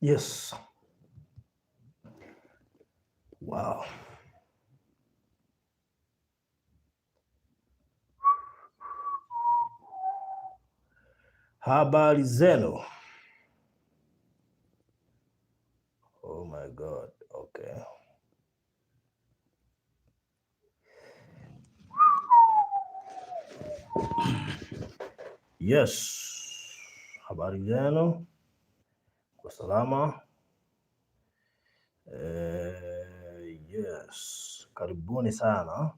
Yes. Wow. Habari zenu. Oh my God. Okay. Yes. Habari zenu. Kwa salama. Yes. Karibuni sana.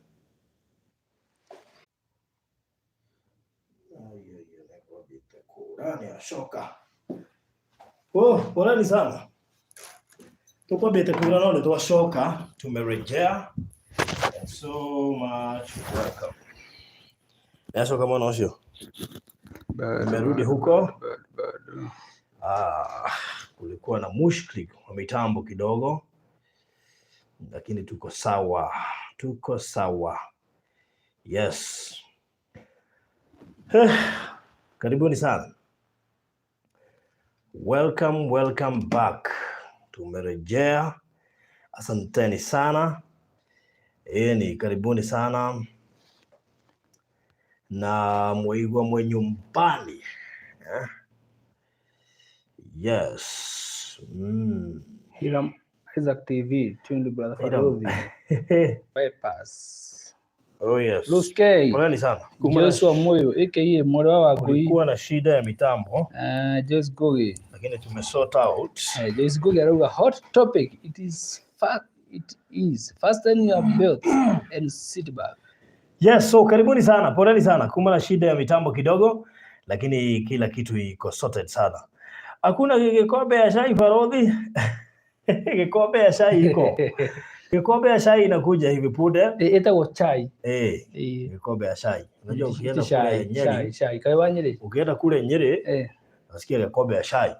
Oh, poleni sana. Tuko bete kurano le twashoka, tumerejea. And so much welcome. Yeso kama unaosho. Nimerudi huko. Kulikuwa na mushkili wa mitambo kidogo. Lakini tuko sawa. Tuko sawa. Yes. Karibuni sana. Welcome back. Tumerejea. Asanteni sana. Ni karibuni sana. Na mweigwa mwe nyumbani. Yes. Hiram Isaac TV, tuned brother Farozi. Bypass. Oh yes. Luskei. Poleni sana. Joshua Moyo, aka Mora wa Gui. Kulikuwa na shida ya mitambo. Just Gogi. Lakini tumesort out. Just Gogi a hot topic. It is fasten your belt and sit back. Yes, so karibuni sana. Poleni sana. Kumbe na shida ya mitambo kidogo, lakini kila kitu iko sorted sana. Hakuna kikombe ya chai Farozi. Kikombe ya chai iko. Kikombe ya chai inakuja hivi punde. Itago chai. Kikombe ya chai. Unajua ukienda kule Nyeri. Chai. Kaiwa Nyeri. Ukienda kule Nyeri, nasikia kikombe ya chai.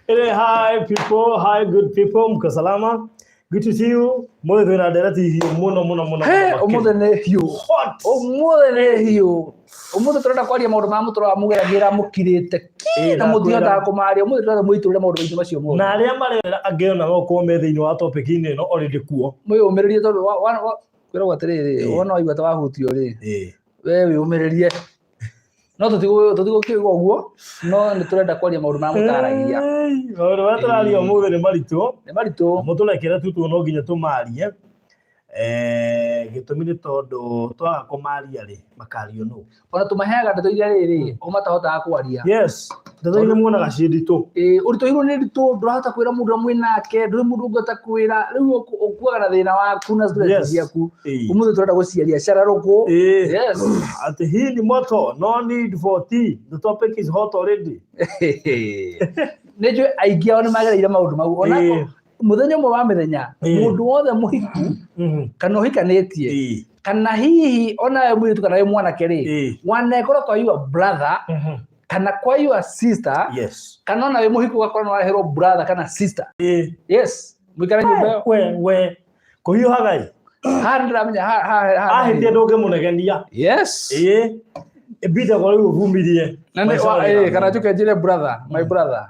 Hi people, hi good people, mko salama? Good to see you. Mwe thina derati muno. Omothe ne hiu. Hot. Omothe ne hiu. Omothe turenda kwaria maundu ma mutoro mugeragira mukirite na muthiota kumaria omothe turenda muiturire maundu maingi macio mo. Na aria marera angeona no kome thiini wa topic ini no already kuo. Mwiyumiririe tondu kwira gwatiriri wona waigua ta wahutio ri. We wiyumiririe. No tutigo kiugo uguo no ni turenda kwaria maundu ma mutaragia. Maundu ma turaria omothe ni maritu. Ni maritu. Mutulekera tu no nginya tumarie. Gitumi ni tondu twaga kumaria ri makario no. Ona tumaheaga ndeto iria riri umatahota kwaria. Yes. Ndeto iria muonaga ciendito. Urito iru ni ndito ndurahota kwira mundu amwe nake nduri mundu ungota kwira riu ukuaga na thina waku na stress yaku. Umuthe turenda guciaria shararuku. Yes. Ati hii ni moto, no need for tea. The topic is hot already. Nejo aigia ona magereire maundu mau onako muthenya mwe wa mithenya mundu wothe muhiku kana uhikanitie kana hihi ona mwitu kana we mwanake ri wanekora kwa your brother kana kwa your sister. Yes. Kana ona we muhiku gakora no hero brother kana sister. Yes. Mwikara nyumba we kuhiyo hagai handra mnya hinde ndoge munegenia. Yes. Ebida kwa riu vumirie nane kana tuke jire brother my brother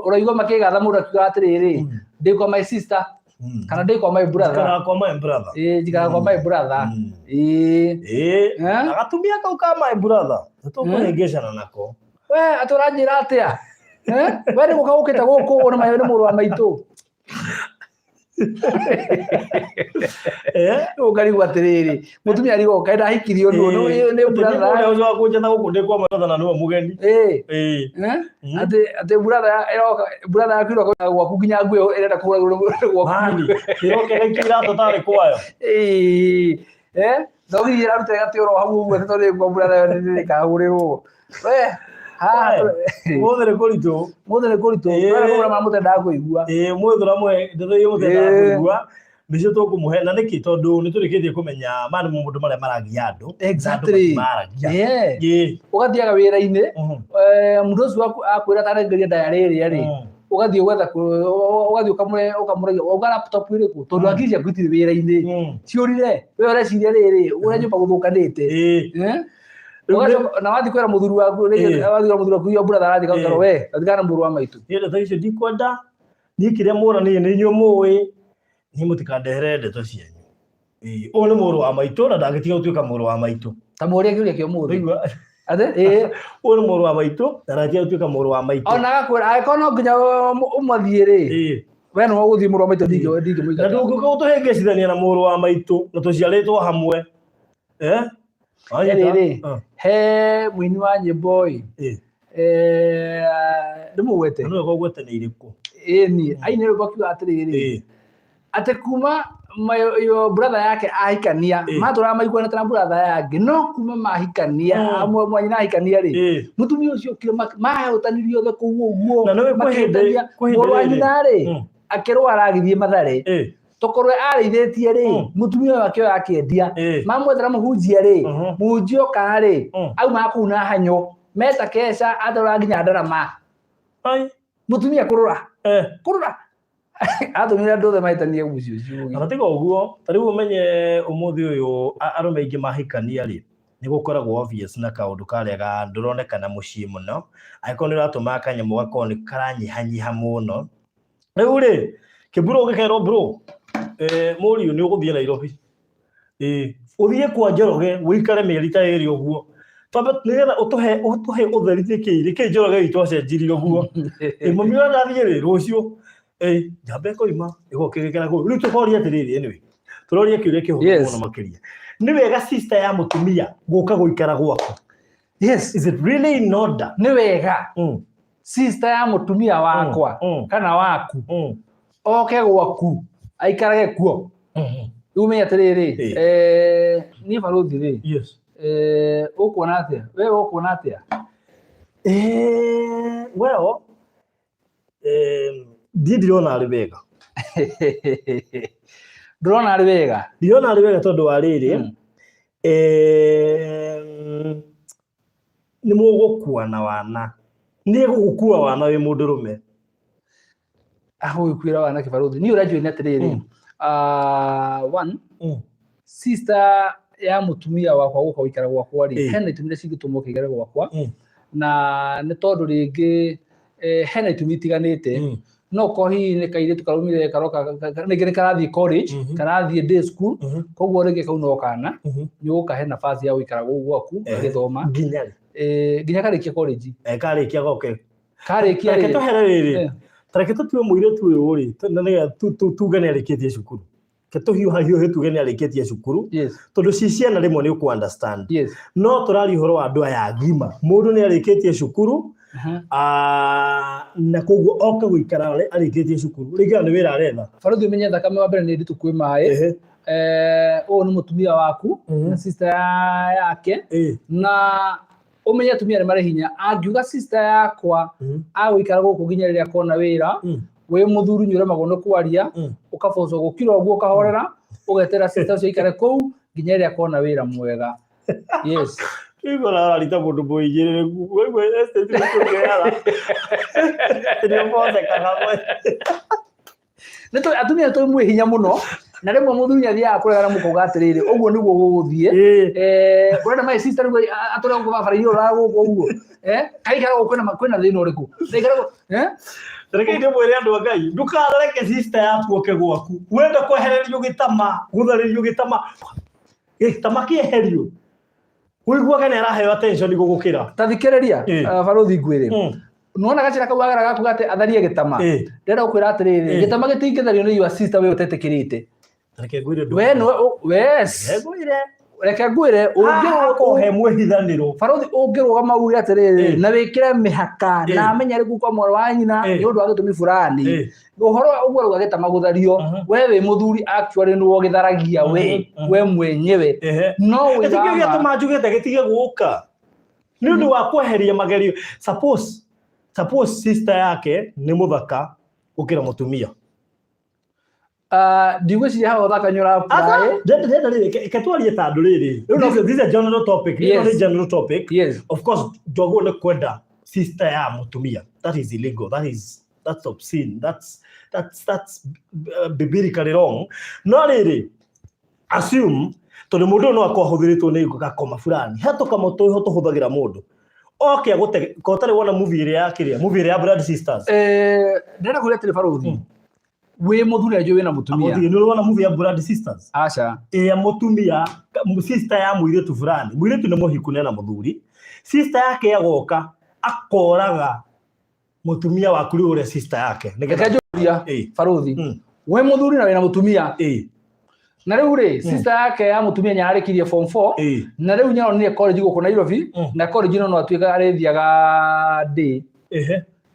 uraigwa makigatha mundu akiuga atiriri ndi kwa my sister kana ndi kwa my brother. Kana kwa my brother. Jikara kwa my brother. Agatumia kauka my brother. Tukuregeshana nako. We aturanyira atia? We ni gukagukita guku ona mayo ni mundu wa maitu. Ugari gwatiriri mutumia ari goka enda hikirio no ni brother uzo akunjana guku ndi kwa brother na niwe mugeni. Ate brother akiro kwa gwaku nginya ngwe enda kugura gwaku kiroke kira totale kwayo. Ndogi ira rute gatiro hau ugwe tondu kwa brother ni kagurirwo. We Mothe ni kuritu. Bara mamute ndakuigua. Mwethura mwe ndethe muthe ndakuigua. Bicio tukumuhe na niki tondu ni turikitie kumenya mani mundu maria maragia andu. Exactly. Ugathiaga wira-ini mundu ucio akwira tarengeria ndayariri ri ugathie gwetha ugathie ukamuragia uga laptop iriku tondu akija kwitire wira-ini ciurire we ureciria riri uria nyumba guthukanite na wathi kwera muthuru waku wathi kwera muthuru waku yo brother arathi kautaro we athikana muru wa maitu ni ndeto icio ndikwenda ni kiria murani ni nyu muwi ni mutikandehere ndeto cianyu o ni muru wa maitu na ndagitiga gutuika muru wa maitu ta muria kiuria kio muthi ate o ni muru wa maitu na ndagitiga gutuika muru wa maitu ona gakwira aikono nginya umathie ri we no guthii muru wa maitu ndingi na ndunguka utuhengecithania na muru wa maitu na tuciaritwo hamwe he mwini wa nyimbo ndimugwete no gogwete ni iriku ni aini ro bakiwa atiriri ate kuma yo brother yake ahikania matura maigua na tana brother yake no kuma mahikania amwe mwanyina ahikania ri mutumia ucio kile mahotanirio the kuguo na no kwehinde mwanyina ri akirwa aragithie mathare tokorwe areithitie ri mutumia wake akendia mamwethera muhunjia ri muhunjio kare au makuna hanyo meta kesha athora nginya ndarama mutumia kurura atumira ndothe maitanie gucio ciugi atatiga uguo tariu umenye umuthi uyu arume ingi mahikania ri ni gukoragwo obvious na kaundu karia nduronekana mucii muno aiko ni ratuma kanyamu gakoni karanyihanyiha muno riu ri kiburo gikero bro muri ni uguthie Nairobi uthie kwa Njoroge wikare mieri ta iri uguo twambe nigetha utuhe utherithie kiiri ki Njoroge itu acenjirie uguo mami wa ndathie ri rucio jambe koima igokigekera ku riu tukoria atiriri anyway turoria kiuria kihuku muno makiria ni wega sister ya mutumia guka guikara gwaku is it really in order ni wega sister ya mutumia wakwa kana waku oke gwaku aikarage kuo ume atiriri ni baruthi ri ukuona atia wewe ukuona atia well ndirona ari wega ndrona ari wega tondu wa riri ni mugukua na wana ni gugukua wana wi mundurume gukwira wana kibaruthi ni urajua ni atiriri one sister ya mutumia wakwa guka wikara gwakwa ri hena itumire cingitũmwo kĩgere gwakwa na nĩ tondũ rĩngĩ hena itumi itiganĩte no kohi nĩ kairĩtu karaumire karoka nĩngĩ karathie college karathie day school koguo rĩngĩ kau no kana nĩ ũkahe nafasi ya gũikara gũkũ gwaku agĩthoma nginya karĩkia college karĩkia goke karĩkia reke tũhere rĩrĩ tareke tũtue mũirĩtu ũyũ rĩ na nĩgetha tuge nĩ arĩkĩtie cukuru tuhiũhe tuge nĩ arĩkĩtie cukuru tondũ ciana rĩmwe nĩ ũkũ understand no tũrari ũhoro wa andũ aya agima mũndũ nĩ arĩkĩtie cukuru na koguo oka guikara arĩkĩtie cukuru rĩngĩ nĩ wĩra aretha baruthi menye thakame wa mbere nĩ nditũ kwĩ maĩ ũyũ nĩ mũtumia waku na sister yake na umenye atumia nĩ marĩ hinya angiuga sister yakwa agũikara gũkũ nginya rĩrĩa akona wĩra we muthuri nyure magono kwaria ukaboco gukira uguo kahorera ugetera sister ucio ikare kuu nginya ria kona wira mwega yes igora rita mundu boigire wewe estate tukugera ndio mose kagwe neto atumia to mwe hinya muno na rimwe muthuri nyathia akurera mukoga atiriri uguo niguo guguthie urenda my sister atura ngo bafara iyo ra guguo kaikara kwina thina uriku kaikara reke ndio mwere andu Ngai ndukareke sister yaku oke gwaku wenda kwehererio gitama gutharirio gitama gitama kieherio uigua kana araheo attention gugukira tathikereria baruthi ngwire nuona gacira kau agara gaku gate atharie gitama ndenda ukwira atiriri gitama gitingithario ni your sister we utetekirite reke ngwire ndu we no wes reke ngwire ungihe mwehithaniro baruthi ungirugama uge atiriri na wikire mihaka na amenya riku kwa mwaro wa nyina ni undu wa gitumi fulani uhoro uguo ruga gitama guthario we wi muthuri actually ni wo githaragia we mwenyewe no we gĩtikio gĩatũma njugĩte gĩtige gũka nĩ ũndũ wa kweheria magerio suppose sister yake nĩ mũthaka gũkĩra mũtumia ndigwĩciria haha ũthaka nyũra ndenda rĩrĩ ketwarie ta andũ rĩrĩ this is a general topic not a general topic of course njoguo nĩ kwenda sister ya mũtumia that is illegal that's obscene that's biblically wrong no rĩrĩ assume tondu mundu no akohuthiritwo ni gakoma fulani hato kama to huthagira mundu okay agote kotare wona movie ire yakiria movie ire ya Blood Sisters ndenda kuria telefaruthi we muthuri ajo wina mutumia ni wona movie ya Blood Sisters acha ya mutumia sister ya muiretu fulani muiretu ni muhiku nena muthuri sister yake yagoka akoraga mutumia wa kuri ure sister yake nikajoria faruthi we muthuri na wina mutumia na riu ri sister yake ya mutumia nyarikirie form 4 na riu nyaronire college guko Nairobi na college no atuika arethiaga day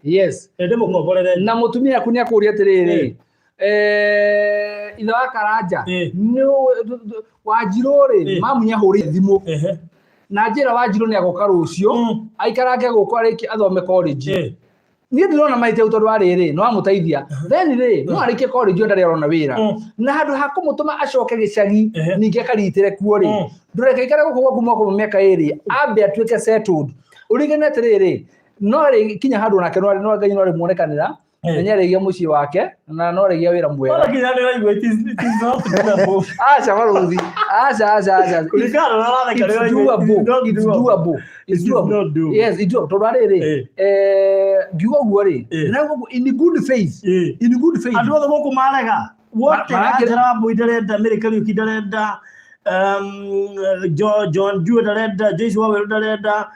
yes ndemo komborere na mutumia yaku ni akuria atiriri itha wa Karanja no Wanjiru ri mamunya huri thimu na njira Wanjiru ni agoka rucio aikarange guko ariki athome college ni ndirona maite utondu wa riri no amuteithia then ri no ariki college ndari arona wira na handu hakumutuma acoke gicagi ninge karitire kuo ri ndureke ikara guko kuma ko meka iri ambe atuike settled urigene atiriri no ri kinya handu nake no ngai no ri muonekanira nyenyeregia mucii wake na no regia wira mwega ona kinya ni raigwa it is not doable acha faruthi acha kulikana na rada kare it's doable yes it's doable tondu riri ngiuga guo ri na in good faith andu othe guku marega wote ajara muiderenda America riu kiderenda John Jude darenda Joshua Waweru darenda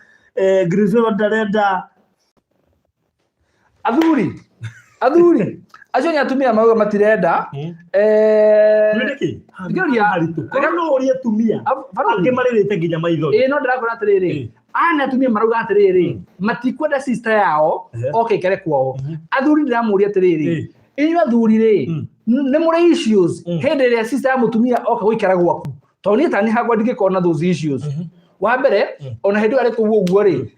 Grizzly darenda athuri acio ni atumia mauga matirenda ngiria haritu no uri atumia ange maririte nginya maithori no ndirakora atiriri ana atumia marauga atiriri matikwenda sister yao okay kare kwao athuri ndiramuria atiriri inyu athuri ri ni muri issues hindi ria sister ya mutumia oka guikara gwaku to ni tani hagwa ndikona those issues wa mbere ona hindu ari kuwo guo ri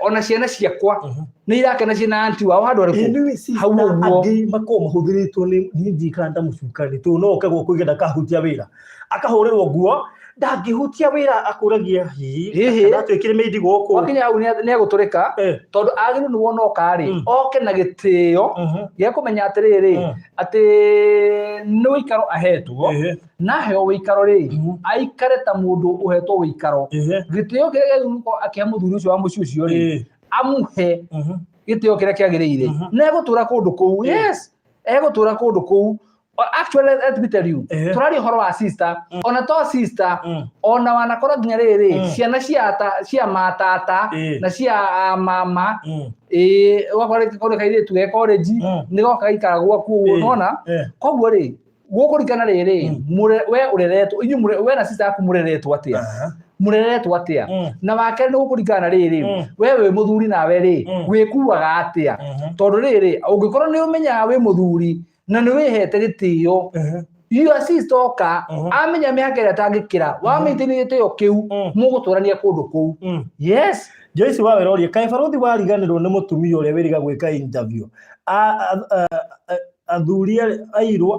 ona ciana ciakwa ni irakena cina anti wao handu ari hau guo angi mako mahuthiritwo ni njikanda mucukani to no kagwo kuigenda kahutia wira akahurirwo guo ndangihutia wira akuragia hihi natwikire meidi goko wakinya au ni aguturika tondu agiru ni wona okari oke na gitio gia kumenya atiriri ati ni wikaro ahetwo na heo wikaro ri aikare ta mundu uhetwo wikaro gitio kireguko akia muthuri ucio wa muci ucio ri amuhe gitio kire kiagirire na egutura kundu kuu yes egutura kundu kuu actually let me tell you turari horo wa sister ona to sister ona wanakora nginya riri ciana cia matata na cia mama wakore kore kaire tu college ni goka ikara gwaku unaona koguo ri gukurikana riri we ureretwo inyu we na sister yaku mureretwo atia na wake ni gukurikana riri wewe muthuri nawe ri wikuaga atia tondu riri ungikorwo ni umenya we muthuri na ni wihete gitio iyo sister oka amenya mihakera tangikira wamiti gitio kiu muguturania kundu kuu yes Joyce Waweru orie kai faruthi wariganirwo ni mutumia uria wiriga gwika interview athuri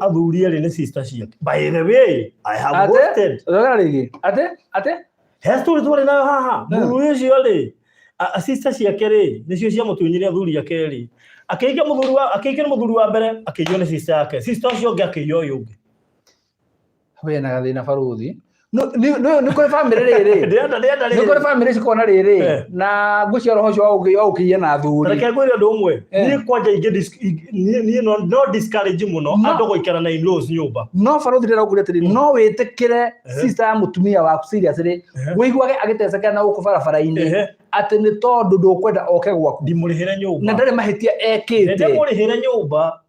athuri ni sister ciake by the way I have voted ate story twari nayo haha muru ucio ri sister ciake ri nicio cia mutunyire athuri ake ri akeikia muthuri wa mbere akeiyo ni sister yake sister ucio ngi akeiyo uyu ngi we na gathina faruthi no kore family riri no kore family cikona riri na ngucia roho cio aukiye na athuri reke ngwire ndu umwe ni kwanja ni no discourage muno andu goikara na in-laws nyumba no faruthi ndira kuria tiri no witikire sister ya mutumia waku serious ri wiguage agiteceka na uku barabara-ini ati ni tondu ndukwenda oke gwaku ndimurihire nyumba na ndari mahitia ekite ndimurihire nyumba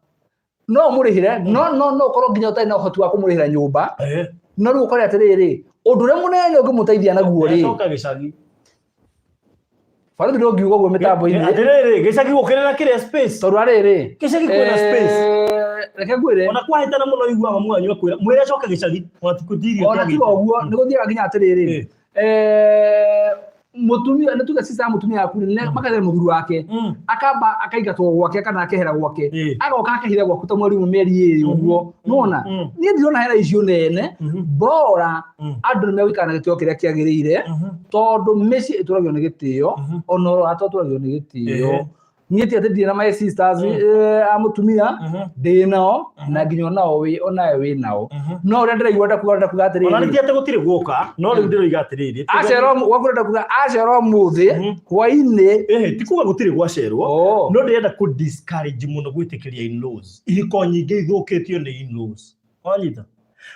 no murihire no korwo nginya utari na uhoti wa kumurihira nyumba no riu ukore atiriri undu ria munene ungimuteithia naguo ri coka gicagi faruthi ndo ngiuga guo mitambo-ini atiriri gicagi gukirira kire space tondu ariri gicagi kwina space reke ngwire ona kwahitana muno iguaga mwanyu akwira mwire coka gicagi watikuthirio ona tiga uguo ni guthiaga nginya atiriri mutumia na tuga sister mutumia yaku ne makathe muthuru wake akamba akaigatwo gwake kana akehera gwake agoka akehira gwaku ta mweri mweri iri uguo nona ni ndirona hera icio nene bora andu me wikana gitio kiria kiagirire tondu meci ituragio ni gitio ono ato turagio ni gitio niĩ ti atĩ ndirĩ na my sisters a mũtumia ndĩ nao na nginya onawe wĩ nao no ũrĩa ndĩraigua ndakũga atĩrĩrĩ ona nĩ atĩ gũtirĩ gũka no rĩu ndĩroiga atĩrĩrĩ wakwenda kuga acerwo mũthĩ hwainĩ ti kuga gũtirĩ gwacerwo no ndĩrenda kũ discourage mũno gwĩtĩkĩria in-laws ihiko nyingĩ ithũkĩtio nĩ in-laws wanyita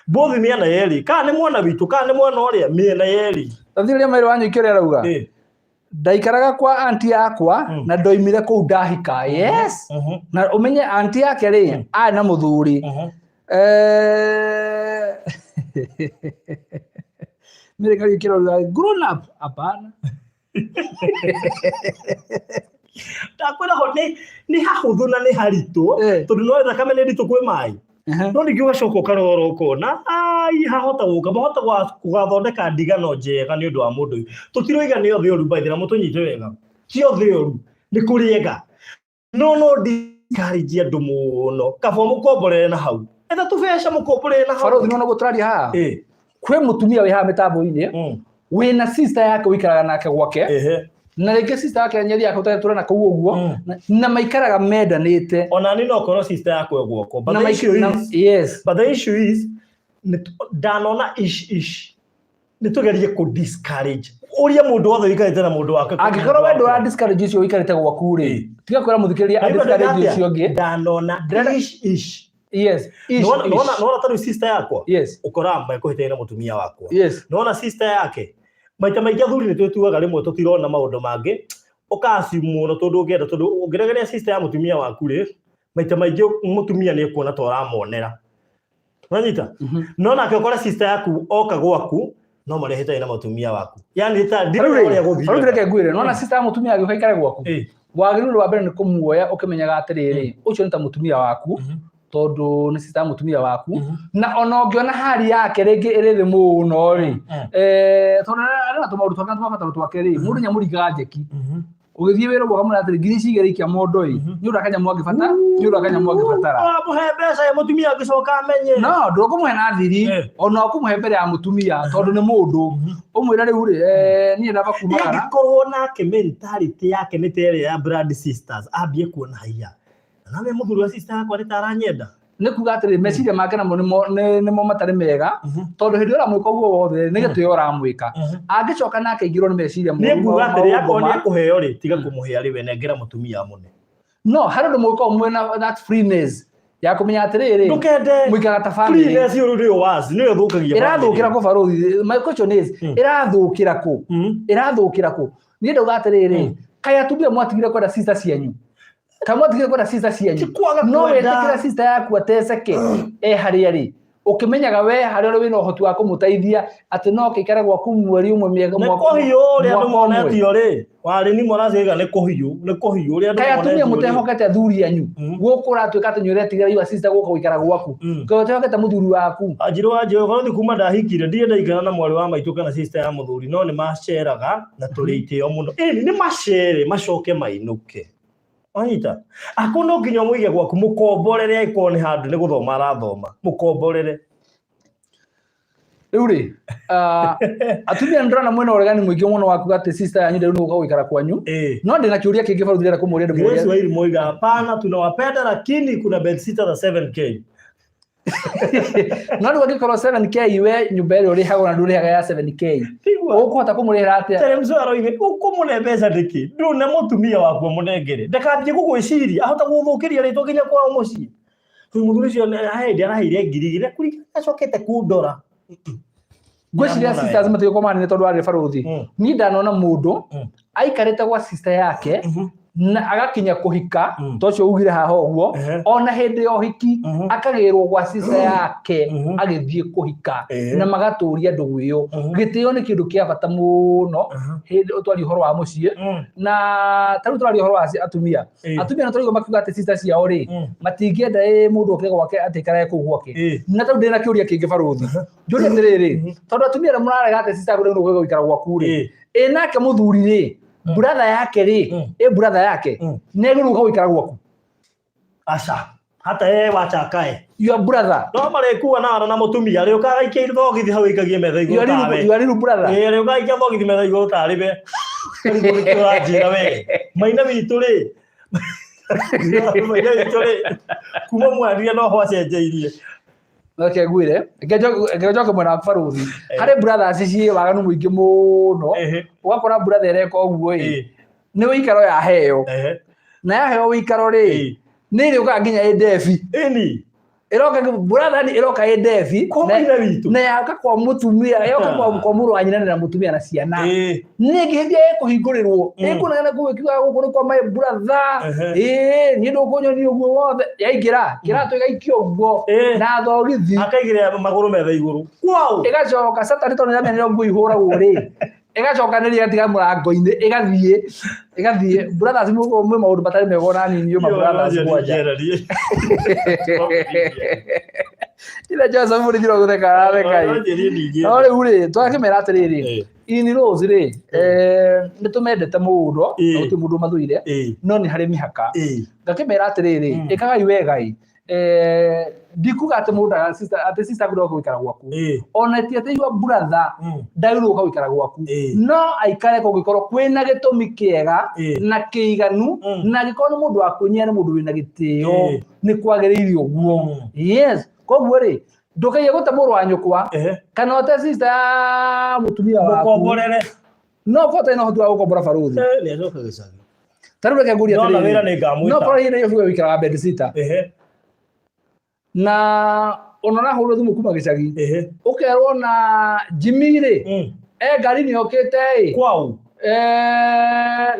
both mĩena yerĩ kana nĩ mwana witũ kana nĩ mwana ũrĩa mĩena yerĩ tathirĩria maĩrĩ wanyu ikĩrĩa arauga ndaikaraga kwa aunti yakwa na ndoimire kũu ndahika yes na umenye aunti yake rĩ arĩ na mũthuri mire kali ikĩrauga grown up hapana takwĩra ho nĩ hahũthũ na nĩ haritũ tondũ no thakame nĩ nditũ kwĩ maĩ no ningĩ ũgacoka ũkarora ũkona hahota gũka mahota gũgathondeka ndigano njega nĩ ũndũ wa mũndũ ũyũ tũtiroiga nĩ othe ũru baithĩ na mũtũnyite wega ti othe ũru nĩ kũrĩega no discourage andũ mũno kaba mũkomborere na hau etha tũbeca mũkomborere na hau Farothi no gũtũraria haha kwĩ mũtumia wĩ haha mĩtambo-inĩ wĩna sister yake wĩikaraga nake gwake na rĩngĩ sister yake nyeri yake ũtarĩ kũu ũguo na maikaraga mendanĩte ona nĩ no korwo sister yake gwoko but the issue is ndanona ish nĩ tũgerie kũ discourage ũrĩa mũndũ wothe wĩikarĩte na mũndũ wake angĩkorwo wendo wa discourage ũcio wĩikarĩte gwaku rĩ tiga kwĩra mũthikĩrĩria discourage ũcio ũngĩ ndanona ish nona tari sister yakwa ũkora mekũhĩtania na mũtumia wakwa nona sister yake maita maingĩ athuri nĩ twĩtuaga rĩmwe tũtirona maũndũ mangĩ ũkacimu mũno tondũ ũngĩenda tondũ ũngĩregeria sister ya mũtumia waku rĩ maita maingĩ mũtumia nĩ ekuona ta ũramonera wanyita no nake ũkora sister yaku oka gwaku no marehĩtania na mũtumia waku yani ndĩrĩa gũthiĩ reke ngwĩre nona sister ya mũtumia agĩũka ikare gwaku wagĩrĩirwo wa mbere nĩ kũmuoya ũkĩmenyaga atĩrĩrĩ ũcio nĩ ta mũtumia waku tondũ nĩ sister mũtumia waku na ona ũngĩona hali yake rĩngĩ ĩrĩ thĩ mũno rĩ tondũ arĩa tũmaũndũ twake tũmabataro twake rĩ mũndũ nyamũringa njeki ũgĩthiĩ wĩra ũguo kamũra atĩrĩ ngiri cigĩrĩ ikia mondo ĩ nĩ ũndũ akanyamũ angĩbatara mũhe mbeca ya mũtumia angĩcoka amenye no ndũkũmũhe na thiri ona ũkũmũhe mbere ya mũtumia tondũ nĩ mũndũ ũmwĩra rĩu rĩ niĩ ndaba kumagara angĩkorwo nake mentality yake nĩ ta ĩrĩa ya blood sisters ambie kuona haiya nawe mũthuri wa sister yakwa nĩ ta aranyenda nĩ kuga atĩrĩ meciria make namo nĩmo matarĩ mega tondũ hĩndĩ ĩrĩa ũramwĩka ũguo wothe nĩ gĩtĩo ũramwĩka angĩcoka nake aingĩrwo nĩ meciria nĩ kuga atĩrĩ akorwo nĩ ekũheo rĩ tiga kũmũhe arĩ we nengera mũtumia mũne no harĩ ũndũ mũgĩkorwo mwĩna that freeness ya kũmenya atĩrĩrĩ mũikaraga ta family freeness ũyũ nĩyo wazi nĩyo thũkagia ĩrathũkĩra kũ Farothi my question is ĩrathũkĩra kũ niĩ ndauga atĩrĩrĩ kaĩ atumia mwatigire kwenda sister cianyu kama tigire kwenda sister cianyu no wetĩkĩra sister yaku ateceke harĩa rĩ ũkĩmenyaga we harĩa wĩna ũhoti wa kũmũteithia atĩ no kĩikare gwaku mweri ũmwe mĩaka nĩ kũhiũ ũrĩa andũ monetio rĩ warĩ ni moraciga nĩ kũhiũ ũrĩa andũ monetio atumia mũtehokete athuri anyu gũkũ ũratuĩka atĩ nĩũretigĩra iwa sister gũka gũikara gwaku kaĩ ũtehokete mũthuri waku Anjirũ Farothi kuma ndahikire ndirĩ ndaikara na mwarĩ wa maitũ kana sister ya mũthuri no nĩ maceraga na tũrĩ itĩo mũno nĩ macere macoke mainũke Anyita akona nginya mũige gwaku mũkomborere aiko nĩ handũ nĩ gũthoma arathoma mũkomborere rĩu rĩ atumia ndĩrona mwena ũregani mũingĩ mũno waku atĩ sister yanyu ndĩrĩ nũgũka gũikara kwanyu no ndĩna kĩũria kĩngĩ Farothi ndĩrenda kũmũria ndĩmũria Kiswahili moiga hapana tunawapenda lakini kuna bedsitter za 7k no rĩu angĩkorwo 7k we nyũmba ĩrĩa ũrĩhagwo na ndũrĩhaga ya 7k ũkũhota kũmũrĩhĩra atĩa Teremzoro-inĩ ũkũmũne mbeca ndĩkĩ ndũne mũtumia waku mũnengere ndakanjie gũgwĩciria ahota gũthũkĩria rĩtwa nginya kwao mũciĩ rĩu mũthuri ũcio hĩndĩ araheire ngiri igĩrĩ kũringana acokete kũndora ngwĩciria sisters matiũko manene tondũ arĩ Farothi niĩ ndanona mũndũ aikarĩte gwa sister yake na agakinya kũhika tocio ugire haha ũguo ona hĩndĩ ya ũhiki akagĩrwo gwa sister yake agĩthiĩ kũhika na magatũria andũ gwĩyo gĩtĩo nĩ kĩndũ kĩa bata mũno hĩndĩ ũtwari ũhoro wa mũciĩ na tarĩu tũrari ũhoro wa atumia na tũrĩgo makiuga atĩ sister ciao rĩ matingĩenda mũndũ okire gwake atĩ ikarae kũu gwake na tarĩu ndĩna kĩũria kĩngĩ Farothi njũrie atĩrĩrĩ tondũ atumia arĩa mũrarega atĩ sister yaku nĩ gũikara gwaku rĩ nake mũthuri rĩ brother yake rĩ brother yake nĩ gũruga gũikara gwaku aca hata yeye wachakae your brother no marĩkuwa na mũtumia rĩ ũkagaikia thogithi hau ikagie metha igũrũ tawe your little brother rĩ ũgaikia thogithi metha igũrũ tawe rĩ we njĩra we maina witũ rĩ kuma mwaria no ho acenjeirie okay gwire ngejoke mwena wa Baruthi hari brothers ici waganu muingi muno ugakora brother ereka uguo ni wikaro ya heo na ya heo wikaro ri ni ri uka nginya edefi ini iroka brother ni iroka edefi na yaka kwa mutumia yoka kwa muru anyina na mutumia na ciana ni ngihithia kuhingurirwo ikunana kuwikiwa gukuru kwa my brother ni ndukunyo ni uguo wothe yaingira kiratu igaikio uguo na thogithi akaigira maguru metha iguru kwao igacoka satani to na menero ngui hura uri igacokanĩria tiga mũrango-inĩ igathiĩ brothers mwe maũndũ matarĩ mega na nini yuma brothers kwanja ila Joseph muri jiro gutheka aratheka no rĩu rĩ twakĩmera atĩrĩrĩ in-laws rĩ nĩtũmendete mũndũ no ti mũndũ mathuire no nĩ harĩ mĩhaka ngakĩmera atĩrĩrĩ ĩkagai wegai ndikuga atĩ mũndũ atĩ sister gũro gwikara gwaku ona ti atĩ your brother ndagĩrĩirwo gwikara gwaku no aikare kũngĩkorwo kwĩna gĩtũmi kĩega na kĩiganu na gĩkorwo nĩ mũndũ wa kũnyia nĩ mũndũ wĩna gĩtĩo nĩ kwagĩrĩire ũguo yes koguo rĩ ndũkaiye gũte mũrũ wa nyũkwa kana ũte sister mũtumia waku no kote no hotu wa gũkombora Baruthi nĩ acoka gĩcagi tarũ reke ngũria atĩrĩrĩ no wĩra nĩ ngamwĩta no kwa hiyo hiyo wikara bed sitter na onona holo thumu kuma gicagi ukerwo na Jimmy ri ngari ni okite kwau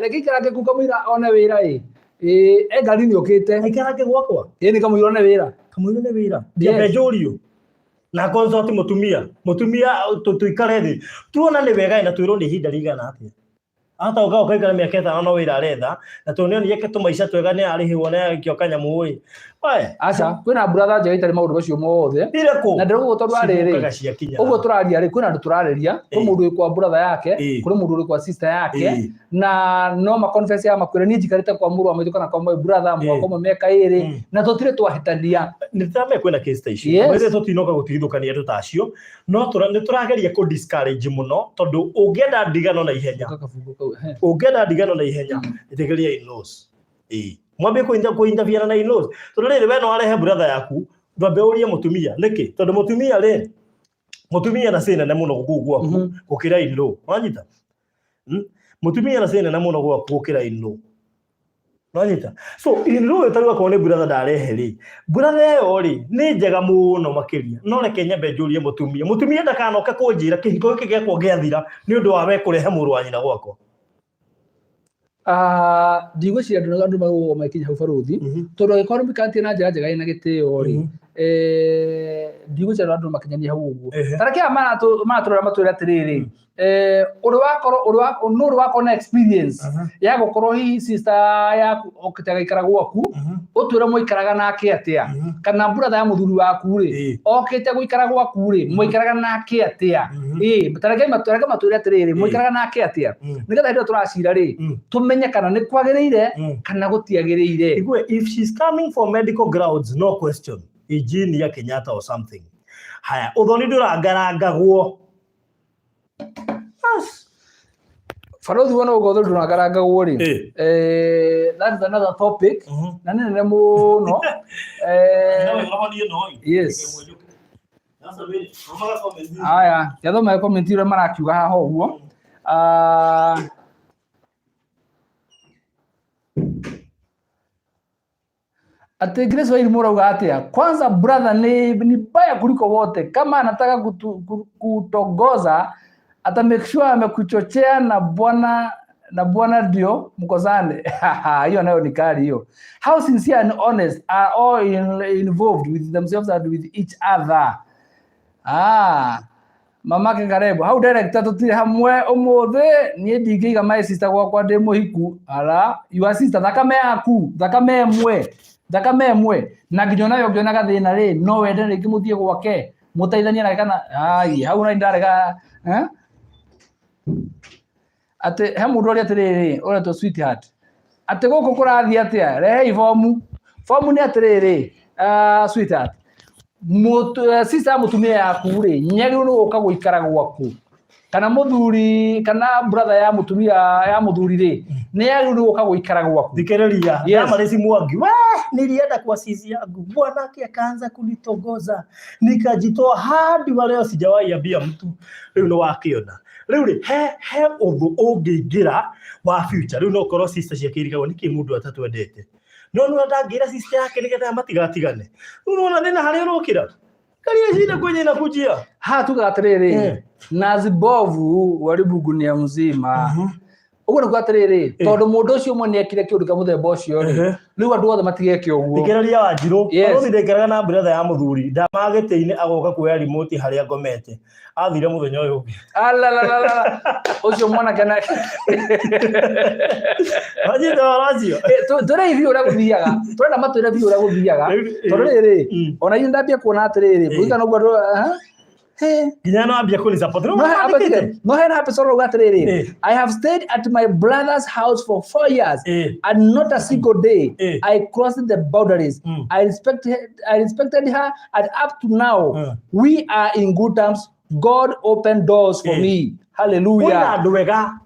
lekikara ke kukamira one wira ngari ni okite aikara ke gwakwa ni kamwira one wira ya Bejorio na consult mutumia tuikare thi tuona ni wega na twiro ni hinda rigana atia hata uga ukaikara miaka 5 no wira aretha na tuone ni yeke tumaica twega ni arihirwo na kio kanyamu ri acha kwina brother nje itari maundu bacio mothe na ndirwo tondu ariri uguo turaria ri kwina ndu turareria ku mundu wi kwa brother yake kuri mundu wi kwa sister yake na no ma confess ya makwira ni njikarite kwa muru amwe kana kwa my brother amwe kwa meka iri na tutire twahitania ni tame kwina case station mweze tutinoka gutithukania ndu tacio no turageria ku discourage muno tondu ungienda ndigano na ihenya itegeria in-laws mwambe kuintervene na in-laws tondu riri we no arehe brother yaku ndwambe urie mutumia niki tondu mutumia na sina na muno gugwaku gukira in-law wanyita mutumia na sina na muno gugwaku gukira in-law wanyita so in-law etaruga kone brother ndarehe ri brother yo ri ni njega muno makiria no reke nyambe njurie mutumia ndakanoke kunjira kihingo giki giakwo giathira ni undu wa we kurehe muru wa nyina gwakwa ndigwiciria andu magwo makinya hau Baruthi tondu economic kanti na njira njega ina gitio ri ndigwiciria andu makinyania hau uguo tareke maturora matwira atiriri uri wako na experience ya gukorwo hi sister yaku okitaga ikara gwaku utwira muikaraga nake atia kana brother ya muthuri waku ri okite guikara gwaku ri muikaraga nake atia tareke matwira atiriri muikaraga nake atia nigetha hindi turacira ri tumenye kana ni kwagiriire kana gutiagiriire if she's coming for medical grounds no question Eugene ya Kenyatta or something haya uthoni ndurangarangagwo Baruthi wona ugo ndurangarangagwo ri that's another topic na nene muno yes aya yathoma comment ire marakiuga haha uguo ati Grace Wairimu murauga atia kwanza brother ni baya kuliko wote kama anataka kutongoza ata make sure amekuchochea na bwana ndio mkozane hiyo nayo ni kali hiyo how sincere and honest are all involved with themselves and with each other mamake Karebo how director tutire hamwe umuthe nie ndingiiga my sister gwakwa ndi muhiku your sister thakame emwe na nginya nayo ngiona gathina ri no wende ringi muthie gwake mutaithania na kana hau na ndarega ate he mundu ri atiriri ore to sweetheart ate goko kurathi atia rehe formu ni atiriri sweetheart sister mutumia yaku ri nyagiru no guka guikara gwaku kana muthuri kana brother ya mutumia ya muthuri ri ni yagirwo guka guikara gwaku thikereria ya Marisi Mwangi we nilienda kwa sisi yangu bwana yake akaanza kunitongoza nikajitoa hadi wa leo sijawahi ambia mtu leo no wakiona leo he uthu ungiingira wa future leo no korwo sister ciakirigwo niki mundu atatwendete no ndangira sister yake nigetha matigatigane unaona thina hari urukira kalia shida kwenye inakujia tugatiriri nazibovu wari bugunia mzima uguo niguo atiriri tondu mundu ucio mwe niekire kiundu ka muthemba ucio riu andu othe matigeke uguo thikereria Wanjiru oro thikeraga na brother ya muthuri ndamagite-ini agoka kuoya remote haria ngomete athire muthenya uyu ungi ucio mwana kana ajita waracio tore hivi ura guthiaga turenda matwire hivi ura guthiaga tondu riri ona yu ndambia kuona atiriri kuiga no guo ginya no ambia kuni support no hena episode ugatiriri I have stayed at my brother's house for 4 years and not a single day I crossed the boundaries I respected her and up to now we are in good terms. God opened doors for me. Hallelujah. Wena andu wega